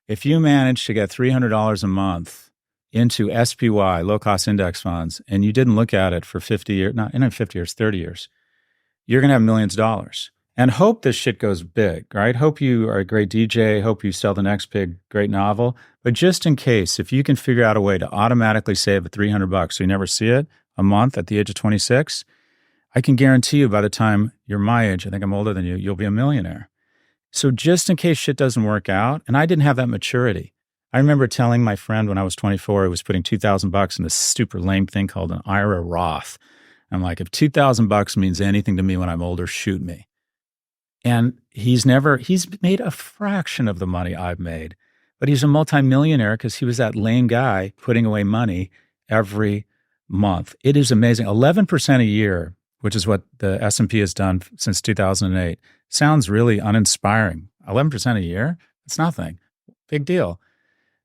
if you manage to get $300 a month into SPY, low-cost index funds, and you didn't look at it for 50 years, not 50 years, 30 years, you're going to have millions of dollars. And hope this shit goes big, right? Hope you are a great DJ, hope you sell the next great novel. But just in case, if you can figure out a way to automatically save $300 so you never see it a month at the age of 26, I can guarantee you by the time you're my age, I think I'm older than you, you'll be a millionaire. So just in case shit doesn't work out, and I didn't have that maturity. I remember telling my friend when I was 24, he was putting $2,000 in this super lame thing called an IRA Roth. I'm like, if $2,000 means anything to me when I'm older, shoot me. And he's made a fraction of the money I've made, but he's a multimillionaire because he was that lame guy putting away money every month. It is amazing. 11% a year, which is what the S&P has done since 2008, sounds really uninspiring. 11% a year? It's nothing. Big deal.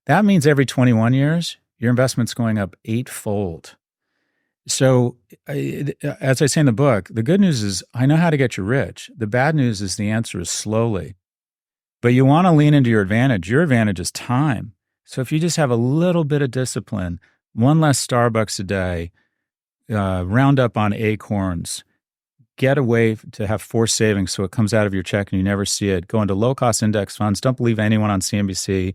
That means every 21 years, your investment's going up 8-fold. So as I say in the book, the good news is I know how to get you rich. The bad news is the answer is slowly. But you want to lean into your advantage. Your advantage is time. So if you just have a little bit of discipline, one less Starbucks a day, round up on acorns, get a way to have forced savings so it comes out of your check and you never see it. Go into low-cost index funds. Don't believe anyone on CNBC.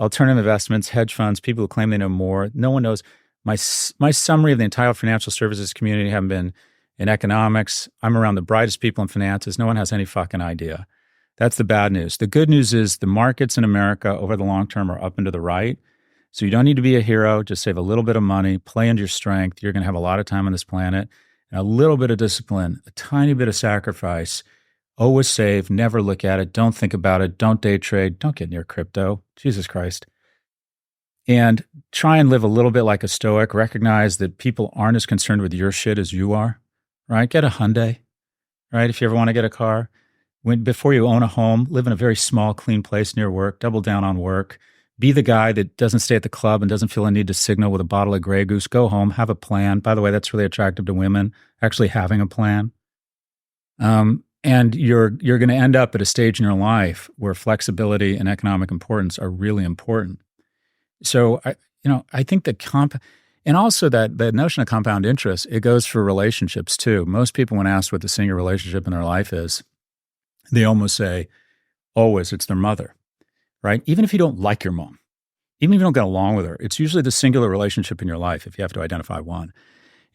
Alternative investments, hedge funds, people who claim they know more. No one knows. My summary of the entire financial services community having been in economics. I'm around the brightest people in finances. No one has any fucking idea. That's the bad news. The good news is the markets in America over the long term are up and to the right. So you don't need to be a hero. Just save a little bit of money, play into your strength. You're going to have a lot of time on this planet. And a little bit of discipline, a tiny bit of sacrifice. Always save, never look at it, don't think about it, don't day trade, don't get near crypto. Jesus Christ. And try and live a little bit like a Stoic. Recognize that people aren't as concerned with your shit as you are, right? Get a Hyundai, right? If you ever want to get a car. Before you own a home, live in a very small, clean place near work, double down on work. Be the guy that doesn't stay at the club and doesn't feel a need to signal with a bottle of Grey Goose. Go home, have a plan. By the way, that's really attractive to women, actually having a plan. And you're going to end up at a stage in your life where flexibility and economic importance are really important. So I think and also that notion of compound interest, it goes for relationships too. Most people, when asked what the single relationship in their life is, they almost say, always, it's their mother, right? Even if you don't like your mom, even if you don't get along with her, it's usually the singular relationship in your life if you have to identify one.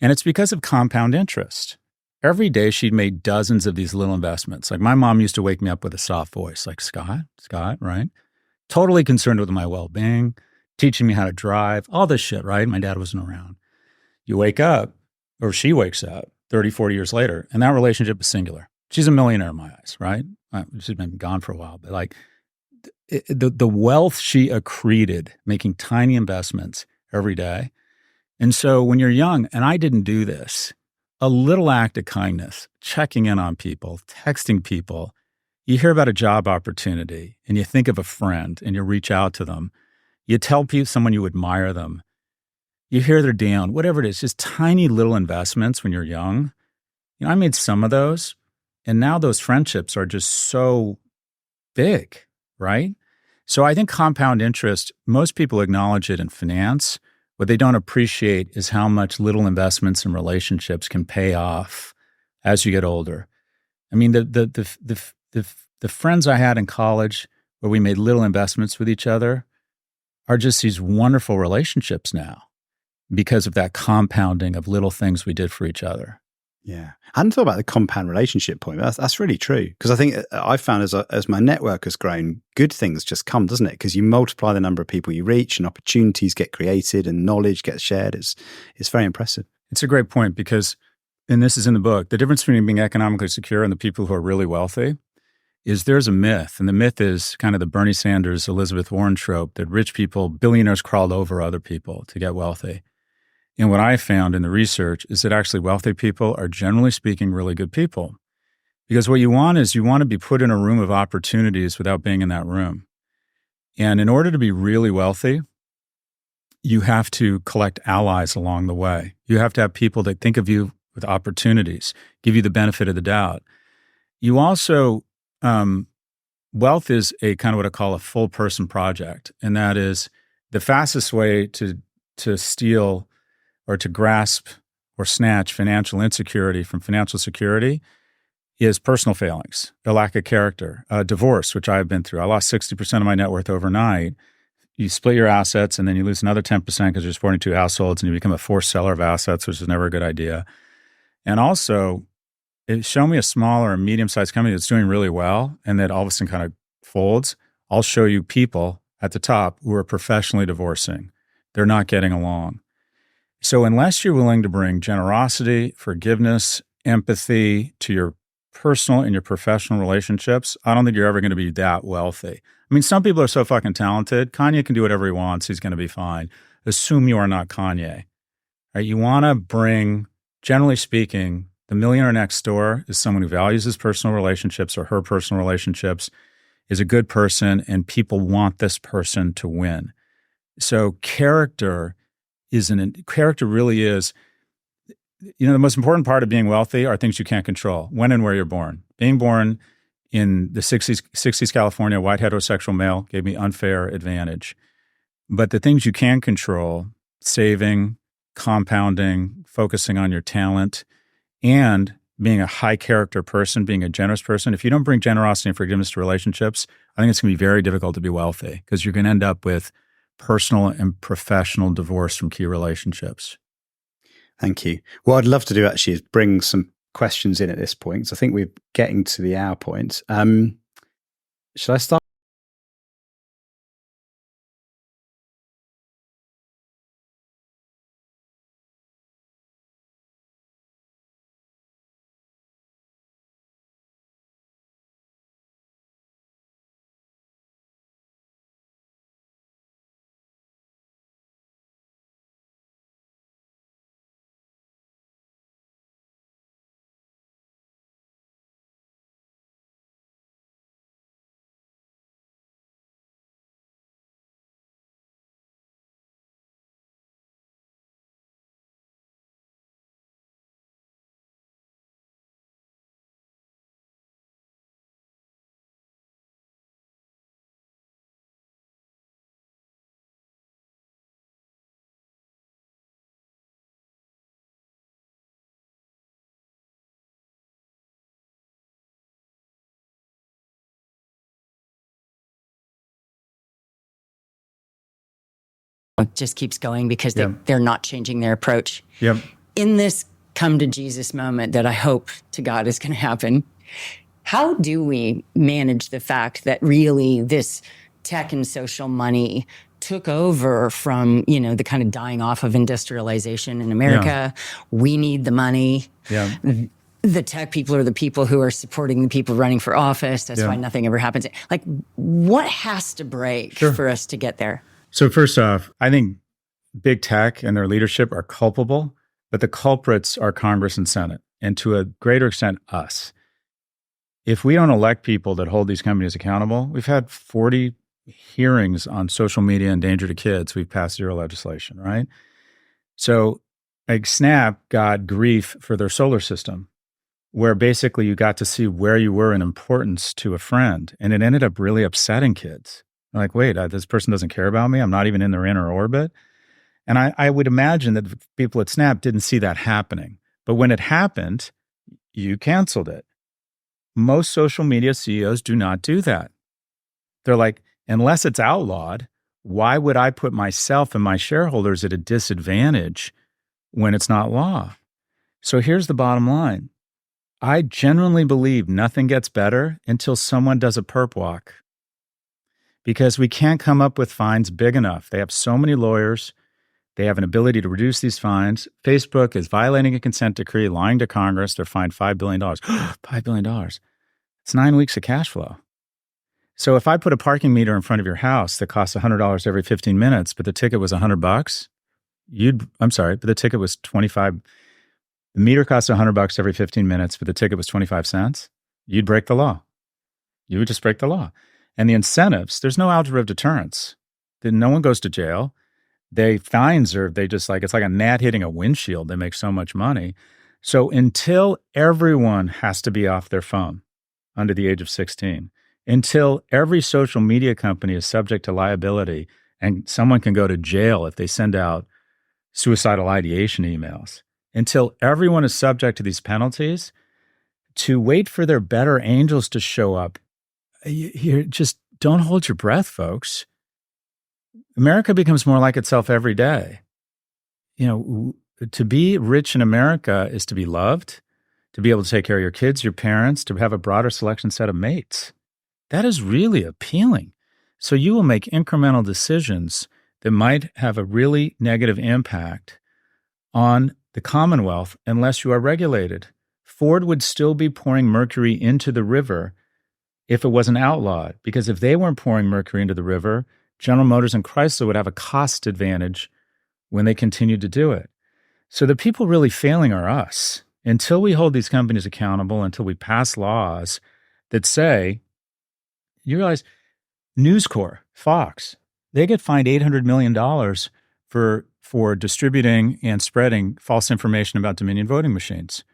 And it's because of compound interest. Every day she'd made dozens of these little investments. Like my mom used to wake me up with a soft voice, like Scott, right? Totally concerned with my well-being, teaching me how to drive, all this shit, right? My dad wasn't around. You wake up, or she wakes up 30, 40 years later, and that relationship is singular. She's a millionaire in my eyes, right? She's been gone for a while, but like the wealth she accreted making tiny investments every day. And so when you're young, and I didn't do this, a little act of kindness, checking in on people, texting people, you hear about a job opportunity and you think of a friend and you reach out to them. You tell someone you admire them. You hear they're down, whatever it is, just tiny little investments when you're young. I made some of those, and now those friendships are just so big, right? So I think compound interest, most people acknowledge it in finance. What they don't appreciate is how much little investments and relationships can pay off as you get older. I mean, the friends I had in college where we made little investments with each other are just these wonderful relationships now because of that compounding of little things we did for each other. Yeah. I hadn't thought about the compound relationship point. That's really true. Because I think I found as my network has grown, good things just come, doesn't it? Because you multiply the number of people you reach and opportunities get created and knowledge gets shared. It's very impressive. It's a great point because, and this is in the book, the difference between being economically secure and the people who are really wealthy is there's a myth. And the myth is kind of the Bernie Sanders, Elizabeth Warren trope that rich people, billionaires crawled over other people to get wealthy. And what I found in the research is that actually wealthy people are generally speaking really good people. Because what you want is you want to be put in a room of opportunities without being in that room. And in order to be really wealthy, you have to collect allies along the way. You have to have people that think of you with opportunities, give you the benefit of the doubt. You also, wealth is a kind of what I call a full person project. And that is the fastest way to steal or to grasp or snatch financial insecurity from financial security is personal failings, a lack of character, divorce, which I've been through. I lost 60% of my net worth overnight. You split your assets and then you lose another 10% because you're supporting two households and you become a forced seller of assets, which is never a good idea. And also, show me a small or a medium-sized company that's doing really well and that all of a sudden kind of folds. I'll show you people at the top who are professionally divorcing. They're not getting along. So unless you're willing to bring generosity, forgiveness, empathy to your personal and your professional relationships, I don't think you're ever going to be that wealthy. I mean, some people are so fucking talented. Kanye can do whatever he wants. He's going to be fine. Assume you are not Kanye. Right? You want to bring, generally speaking, the millionaire next door is someone who values his personal relationships or her personal relationships, is a good person, and people want this person to win. So character really is, the most important part of being wealthy are things you can't control. When and where you're born. Being born in the 60s California, white heterosexual male, gave me unfair advantage. But the things you can control, saving, compounding, focusing on your talent, and being a high character person, being a generous person, if you don't bring generosity and forgiveness to relationships, I think it's going to be very difficult to be wealthy because you're going to end up with personal and professional divorce from key relationships. Thank you. What I'd love to do actually is bring some questions in at this point. So I think we're getting to the hour point. Shall I start? Just keeps going because they're not changing their approach. Yep. In this come to Jesus moment that I hope to God is going to happen, how do we manage the fact that really this tech and social money took over from, the kind of dying off of industrialization in America? Yeah. We need the money. Yeah. The tech people are the people who are supporting the people running for office. That's why nothing ever happens. Like, what has to break for us to get there? So first off, I think big tech and their leadership are culpable, but the culprits are Congress and Senate, and to a greater extent, us. If we don't elect people that hold these companies accountable, we've had 40 hearings on social media and danger to kids. We've passed zero legislation, right? So like Snap got grief for their solar system, where basically you got to see where you were in importance to a friend, and it ended up really upsetting kids. Like, wait, this person doesn't care about me. I'm not even in their inner orbit. And I would imagine that people at Snap didn't see that happening. But when it happened, you canceled it. Most social media CEOs do not do that. They're like, unless it's outlawed, why would I put myself and my shareholders at a disadvantage when it's not law? So here's the bottom line. I genuinely believe nothing gets better until someone does a perp walk. Because we can't come up with fines big enough. They have so many lawyers. They have an ability to reduce these fines. Facebook is violating a consent decree, lying to Congress. They're fined $5 billion. $5 billion. It's 9 weeks of cash flow. So if I put a parking meter in front of your house that costs $100 every 15 minutes, but the ticket was $100, but the ticket was 25. The meter costs $100 every 15 minutes, but the ticket was 25 cents. You'd break the law. You would just break the law. And the incentives, there's no algebra of deterrence. Then no one goes to jail. Fines are, it's like a gnat hitting a windshield. They make so much money. So until everyone has to be off their phone under the age of 16, until every social media company is subject to liability and someone can go to jail if they send out suicidal ideation emails, until everyone is subject to these penalties, to wait for their better angels to show up, you just don't hold your breath, folks. America becomes more like itself every day. to be rich in America is to be loved, to be able to take care of your kids, your parents, to have a broader selection set of mates. That is really appealing. So you will make incremental decisions that might have a really negative impact on the Commonwealth unless you are regulated. Ford would still be pouring mercury into the river if it wasn't outlawed, because if they weren't pouring mercury into the river, General Motors and Chrysler would have a cost advantage when they continued to do it. So the people really failing are us. Until we hold these companies accountable, until we pass laws that say, you realize News Corp, Fox, they get fined $800 million for distributing and spreading false information about Dominion voting machines.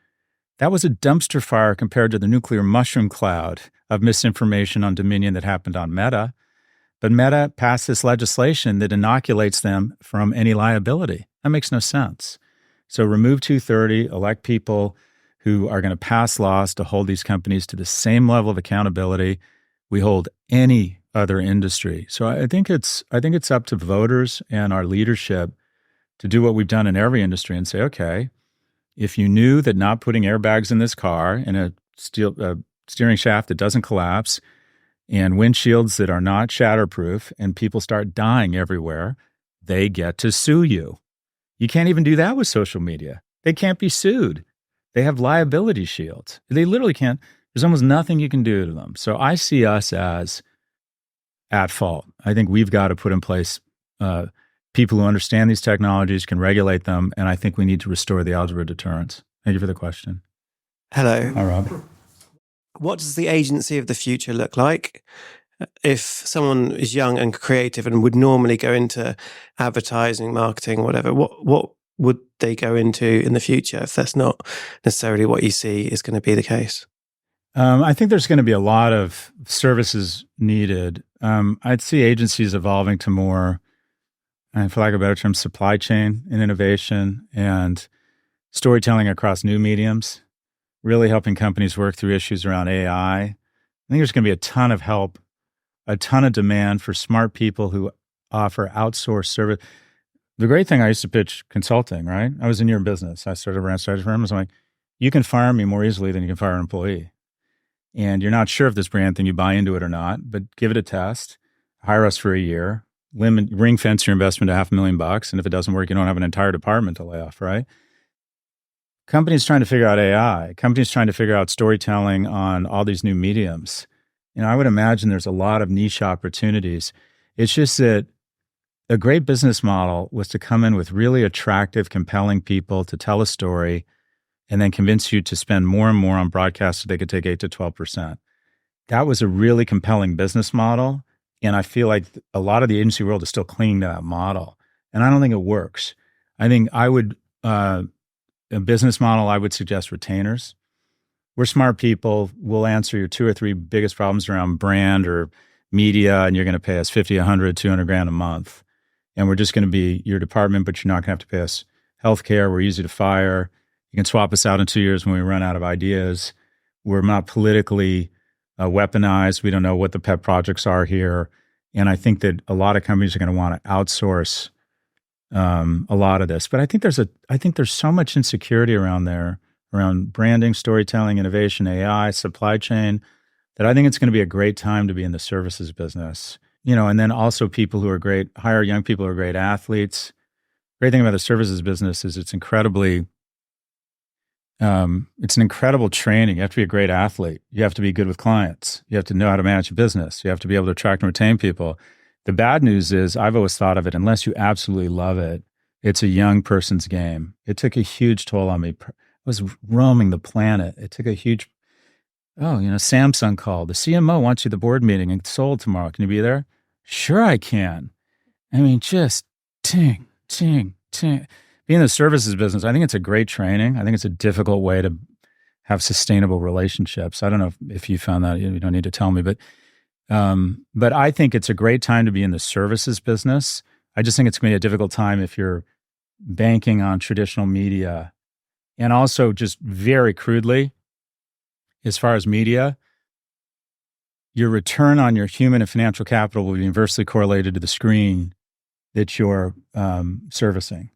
That was a dumpster fire compared to the nuclear mushroom cloud of misinformation on Dominion that happened on Meta. But Meta passed this legislation that inoculates them from any liability. That makes no sense. So remove 230, elect people who are going to pass laws to hold these companies to the same level of accountability we hold any other industry. So I think it's up to voters and our leadership to do what we've done in every industry and say, okay, if you knew that not putting airbags in this car and a steering shaft that doesn't collapse and windshields that are not shatterproof and people start dying everywhere, they get to sue you. You can't even do that with social media. They can't be sued. They have liability shields. They literally can't. There's almost nothing you can do to them. So I see us as at fault. I think we've got to put in place people who understand these technologies, can regulate them, and I think we need to restore the algebra of deterrence. Thank you for the question. Hello. Hi, Rob. What does the agency of the future look like? If someone is young and creative and would normally go into advertising, marketing, whatever, what would they go into in the future if that's not necessarily what you see is going to be the case? I think there's going to be a lot of services needed. I'd see agencies evolving to more, and for lack of a better term, supply chain and innovation and storytelling across new mediums, really helping companies work through issues around AI. I think there's going to be a ton of help, a ton of demand for smart people who offer outsourced service. The great thing, I used to pitch consulting, right? I was in your business. I started a brand strategy firm. I was like, you can fire me more easily than you can fire an employee. And you're not sure if this brand thing, you buy into it or not, but give it a test, hire us for a year, ring fence your investment to $500,000. And if it doesn't work, you don't have an entire department to lay off, right? Companies trying to figure out AI, companies trying to figure out storytelling on all these new mediums. I would imagine there's a lot of niche opportunities. It's just that a great business model was to come in with really attractive, compelling people to tell a story and then convince you to spend more and more on broadcast so they could take 8 to 12%. That was a really compelling business model. And I feel like a lot of the agency world is still clinging to that model. And I don't think it works. I think a business model, I would suggest retainers. We're smart people. We'll answer your 2 or 3 biggest problems around brand or media, and you're going to pay us 50, 100, 200 grand a month. And we're just going to be your department, but you're not going to have to pay us healthcare. We're easy to fire. You can swap us out in 2 years when we run out of ideas. We're not politically weaponized. We don't know what the pet projects are here. And I think that a lot of companies are going to want to outsource a lot of this. But I think there's so much insecurity around there, around branding, storytelling, innovation, AI, supply chain, that I think it's going to be a great time to be in the services business. And then also people who are great, hire young people who are great athletes. Great thing about the services business is it's an incredible training. You have to be a great athlete. You have to be good with clients. You have to know how to manage a business. You have to be able to attract and retain people. The bad news is I've always thought of it, unless you absolutely love it, it's a young person's game. It took a huge toll on me. I was roaming the planet. It took a huge, Samsung called. The CMO wants you at the board meeting in Seoul tomorrow. Can you be there? Sure I can. I mean, just ting, ting, ting. Being in the services business, I think it's a great training. I think it's a difficult way to have sustainable relationships. I don't know if you found that. You don't need to tell me, but I think it's a great time to be in the services business. I just think it's going to be a difficult time if you're banking on traditional media. And also, just very crudely, as far as media, your return on your human and financial capital will be inversely correlated to the screen that you're servicing.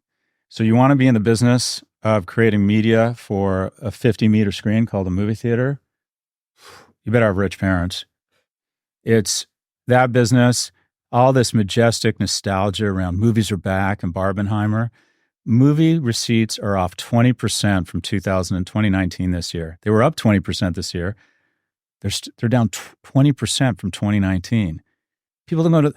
So you want to be in the business of creating media for a 50-meter screen called a movie theater? You better have rich parents. It's that business, all this majestic nostalgia around movies are back and Barbenheimer. Movie receipts are off 20% from 2019 this year. They were up 20% this year. They're down 20% from 2019. People don't go to,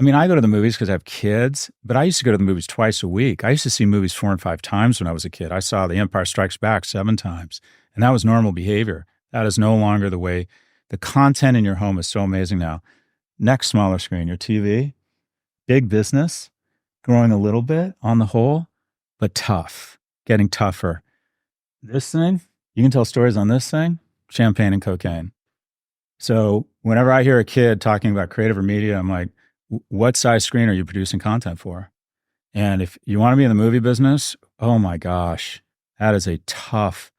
I go to the movies because I have kids, but I used to go to the movies twice a week. I used to see movies 4 and 5 times when I was a kid. I saw The Empire Strikes Back 7 times, and that was normal behavior. That is no longer the way. The content in your home is so amazing now. Next smaller screen, your TV, big business, growing a little bit on the whole, but tough, getting tougher. This thing, you can tell stories on this thing, champagne and cocaine. So whenever I hear a kid talking about creative or media, I'm like, what size screen are you producing content for? And if you want to be in the movie business, oh my gosh, that is a tough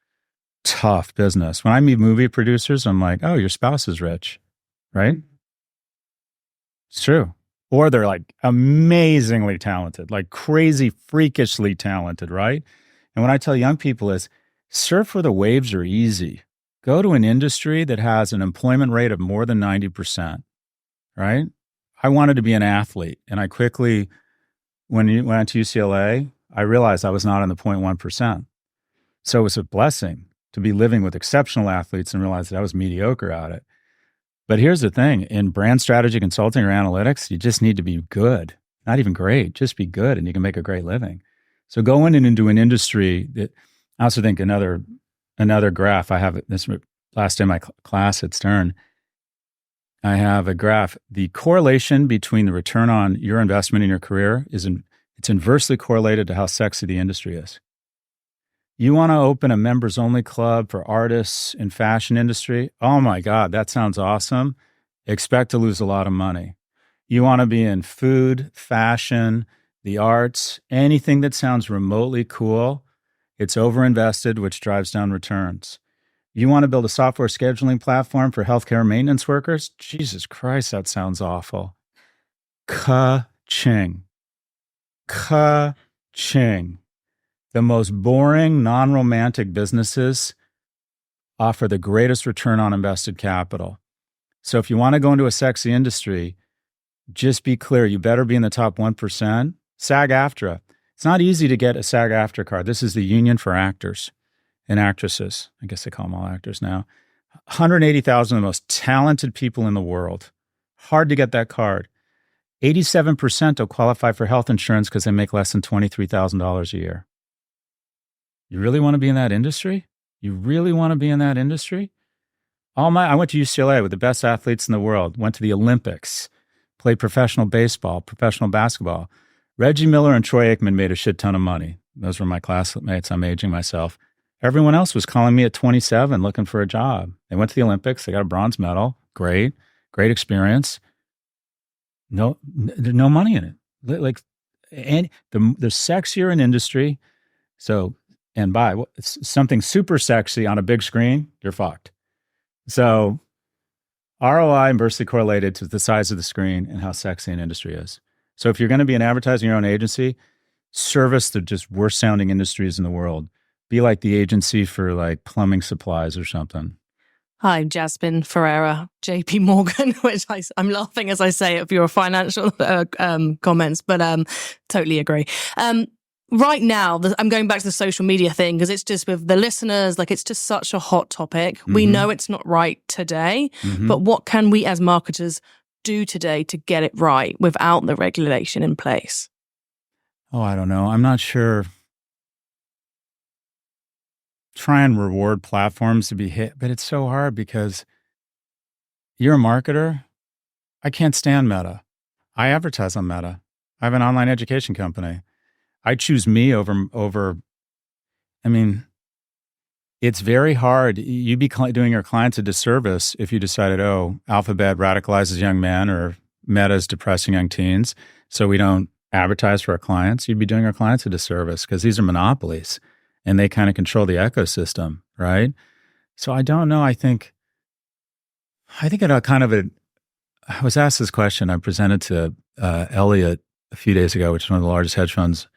business. When I meet movie producers, I'm like, oh, your spouse is rich, right? It's true. Or they're like amazingly talented, like crazy, freakishly talented, right? And what I tell young people is surf where the waves are easy. Go to an industry that has an employment rate of more than 90%, right? I wanted to be an athlete. And I quickly, when I went to UCLA, I realized I was not in the 0.1%. So it was a blessing to be living with exceptional athletes and realize that I was mediocre at it. But here's the thing, in brand strategy consulting or analytics, you just need to be good, not even great, just be good and you can make a great living. So go in and into an industry that, I also think another graph, I have this last day in my class at Stern, I have a graph. The correlation between the return on your investment in your career it's inversely correlated to how sexy the industry is. You want to open a members only club for artists in fashion industry? Oh my God, that sounds awesome. Expect to lose a lot of money. You want to be in food, fashion, the arts, anything that sounds remotely cool, it's overinvested, which drives down returns. You want to build a software scheduling platform for healthcare maintenance workers? Jesus Christ, that sounds awful. Ka-ching. Ka-ching. The most boring, non-romantic businesses offer the greatest return on invested capital. So if you want to go into a sexy industry, just be clear, you better be in the top 1%. SAG-AFTRA. It's not easy to get a SAG-AFTRA card. This is the union for actors and actresses. I guess they call them all actors now. 180,000 of the most talented people in the world. Hard to get that card. 87% will qualify for health insurance because they make less than $23,000 a year. You really want to be in that industry? You really want to be in that industry? I went to UCLA with the best athletes in the world, went to the Olympics, played professional baseball, professional basketball. Reggie Miller and Troy Aikman made a shit ton of money. Those were my classmates. I'm aging myself. Everyone else was calling me at 27 looking for a job. They went to the Olympics. They got a bronze medal. Great experience. No money in it. And the sexier an industry. So, and by something super sexy on a big screen, you're fucked. So ROI inversely correlated to the size of the screen and how sexy an industry is. So if you're going to be an advertiser in your own agency, service the just worst sounding industries in the world. Be like the agency for like plumbing supplies or something. Hi, Jasmine Ferreira, JP Morgan, which I'm laughing as I say it for your financial comments, but totally agree. Right now, I'm going back to the social media thing because it's just with the listeners, like it's just such a hot topic. Mm-hmm. We know it's not right today, but what can we as marketers do today to get it right without the regulation in place? Oh, I don't know. I'm not sure. Try and reward platforms to be hit, but it's so hard because you're a marketer. I can't stand Meta. I advertise on Meta. I have an online education company. I choose me over. I mean, it's very hard. You'd be doing your clients a disservice if you decided, oh, Alphabet radicalizes young men or Meta is depressing young teens, so we don't advertise for our clients. You'd be doing our clients a disservice because these are monopolies and they kind of control the ecosystem, right? So I don't know. I think it I was asked this question. I presented to Elliott a few days ago, which is one of the largest hedge funds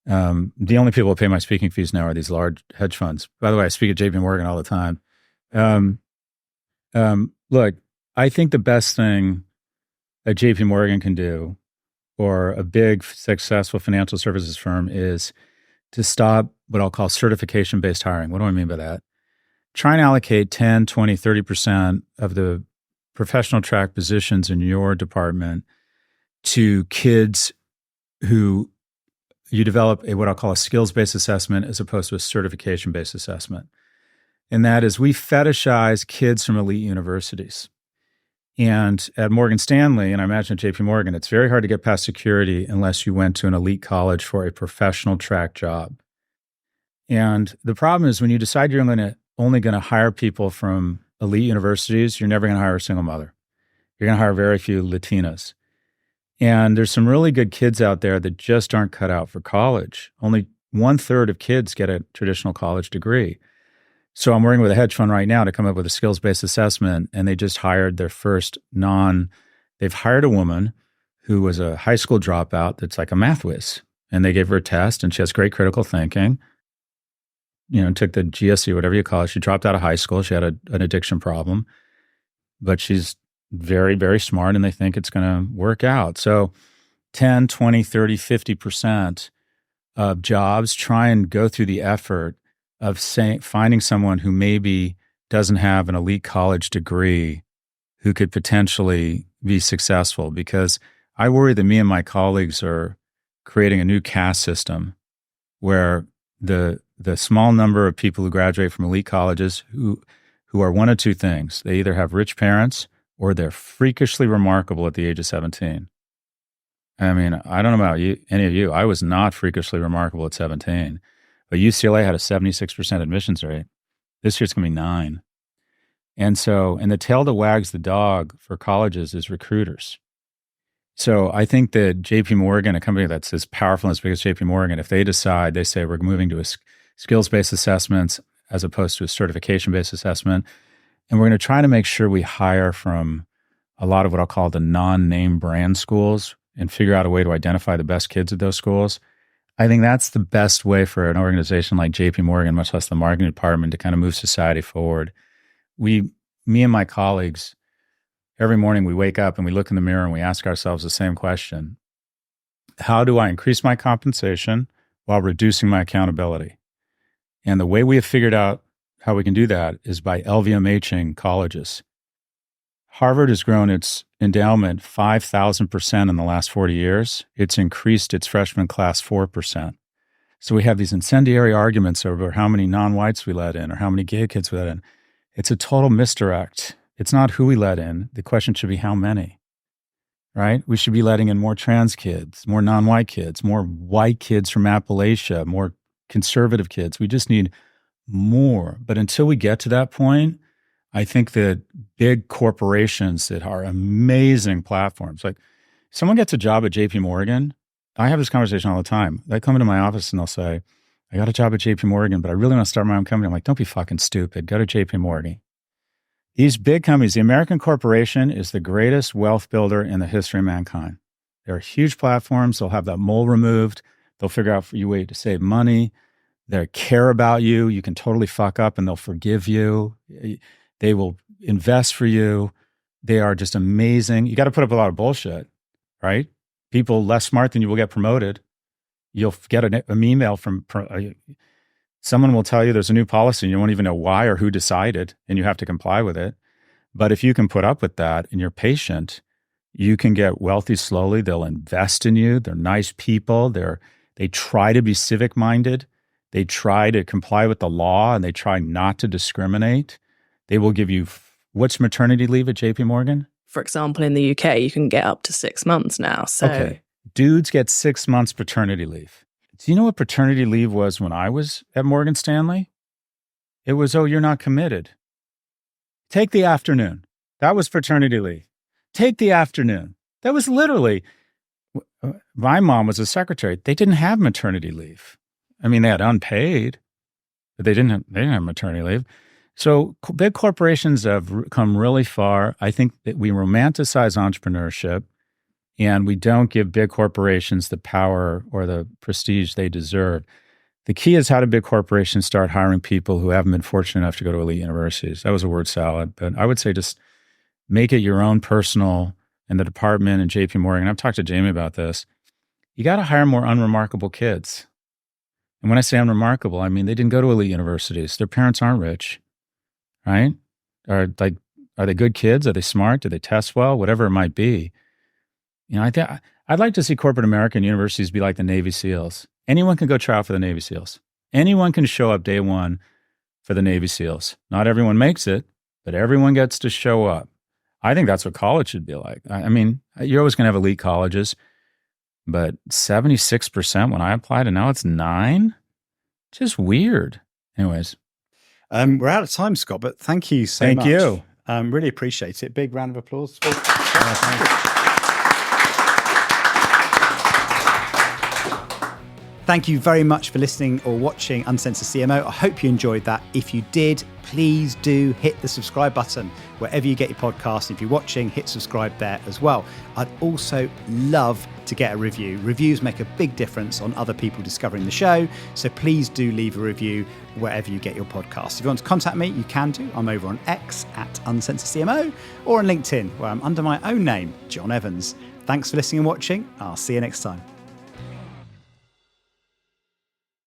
The only people who pay my speaking fees now are these large hedge funds. By the way, I speak at JP Morgan all the time. Look, I think the best thing a JP Morgan can do, or a big successful financial services firm, is to stop what I'll call certification-based hiring. What do I mean by that? Try and allocate 10, 20, 30% of the professional track positions in your department to kids who you develop what I'll call a skills-based assessment as opposed to a certification-based assessment. And that is, we fetishize kids from elite universities. And at Morgan Stanley, and I imagine at JP Morgan, it's very hard to get past security unless you went to an elite college for a professional track job. And the problem is, when you decide you're only going to hire people from elite universities, you're never going to hire a single mother. You're going to hire very few Latinas. And there's some really good kids out there that just aren't cut out for college. Only 1/3 of kids get a traditional college degree. So I'm working with a hedge fund right now to come up with a skills-based assessment, and they just hired their first they've hired a woman who was a high school dropout that's like a math whiz. And they gave her a test, and she has great critical thinking. Took the GSE, whatever you call it. She dropped out of high school. She had an addiction problem, but she's very, very smart, and they think it's going to work out. So 10, 20, 30, 50% of jobs try and go through the effort of finding someone who maybe doesn't have an elite college degree who could potentially be successful, because I worry that me and my colleagues are creating a new caste system where the small number of people who graduate from elite colleges who are one of two things. They either have rich parents or they're freakishly remarkable at the age of 17. I mean, I don't know about you, any of you. I was not freakishly remarkable at 17. But UCLA had a 76% admissions rate. This year's going to be 9%. And the tail that wags the dog for colleges is recruiters. So I think that JP Morgan, a company that's as powerful and as big as JP Morgan, if they decide, they say we're moving to a skills-based assessments as opposed to a certification-based assessment, and we're going to try to make sure we hire from a lot of what I'll call the non-name brand schools and figure out a way to identify the best kids at those schools. I think that's the best way for an organization like JP Morgan, much less the marketing department, to kind of move society forward. Me and my colleagues, every morning we wake up and we look in the mirror and we ask ourselves the same question. How do I increase my compensation while reducing my accountability? And the way we have figured out how we can do that is by LVMHing colleges. Harvard has grown its endowment 5,000% in the last 40 years. It's increased its freshman class 4%. So we have these incendiary arguments over how many non-whites we let in or how many gay kids we let in. It's a total misdirect. It's not who we let in. The question should be how many, right? We should be letting in more trans kids, more non-white kids, more white kids from Appalachia, more conservative kids. We just need more. But until we get to that point, I think that big corporations that are amazing platforms, like someone gets a job at JP Morgan, I have this conversation all the time. They come into my office and they'll say, I got a job at JP Morgan, but I really want to start my own company. I'm like, don't be fucking stupid. Go to JP Morgan. These big companies, the American corporation is the greatest wealth builder in the history of mankind. They're huge platforms. They'll have that mole removed. They'll figure out for you a way to save money. They care about you. You can totally fuck up and they'll forgive you. They will invest for you. They are just amazing. You got to put up a lot of bullshit, right? People less smart than you will get promoted. You'll get an email from someone will tell you there's a new policy and you won't even know why or who decided, and you have to comply with it. But if you can put up with that and you're patient, you can get wealthy slowly. They'll invest in you. They're nice people. They try to be civic minded. They try to comply with the law and they try not to discriminate. They will give you, what's maternity leave at JP Morgan? For example, in the UK, you can get up to 6 months now. So okay. Dudes get 6 months paternity leave. Do you know what paternity leave was when I was at Morgan Stanley? It was, oh, you're not committed. Take the afternoon. That was paternity leave. Take the afternoon. That was literally, my mom was a secretary. They didn't have maternity leave. I mean, they had unpaid, but they didn't have maternity leave. So big corporations have come really far. I think that we romanticize entrepreneurship and we don't give big corporations the power or the prestige they deserve. The key is, how do big corporations start hiring people who haven't been fortunate enough to go to elite universities? That was a word salad, but I would say just make it your own personal, and the department and JP Morgan. I've talked to Jamie about this. You got to hire more unremarkable kids. And when I say unremarkable, I mean they didn't go to elite universities. Their parents aren't rich, right? Are they good kids? Are they smart? Do they test well? Whatever it might be. You know, I'd like to see corporate American universities be like the Navy SEALs. Anyone can go try out for the Navy SEALs. Anyone can show up day one for the Navy SEALs. Not everyone makes it, but everyone gets to show up. I think that's what college should be like. I mean, you're always going to have elite colleges, but 76% when I applied, and now it's 9%? Just weird. Anyways. We're out of time, Scott, but thank you so much. Thank you. Really appreciate it. Big round of applause. Thank you very much for listening or watching Uncensored CMO. I hope you enjoyed that. If you did, please do hit the subscribe button wherever you get your podcast. If you're watching, hit subscribe there as well. I'd also love to get a review. Reviews make a big difference on other people discovering the show. So please do leave a review wherever you get your podcast. If you want to contact me, you can do. I'm over on X at Uncensored CMO, or on LinkedIn, where I'm under my own name, John Evans. Thanks for listening and watching. I'll see you next time.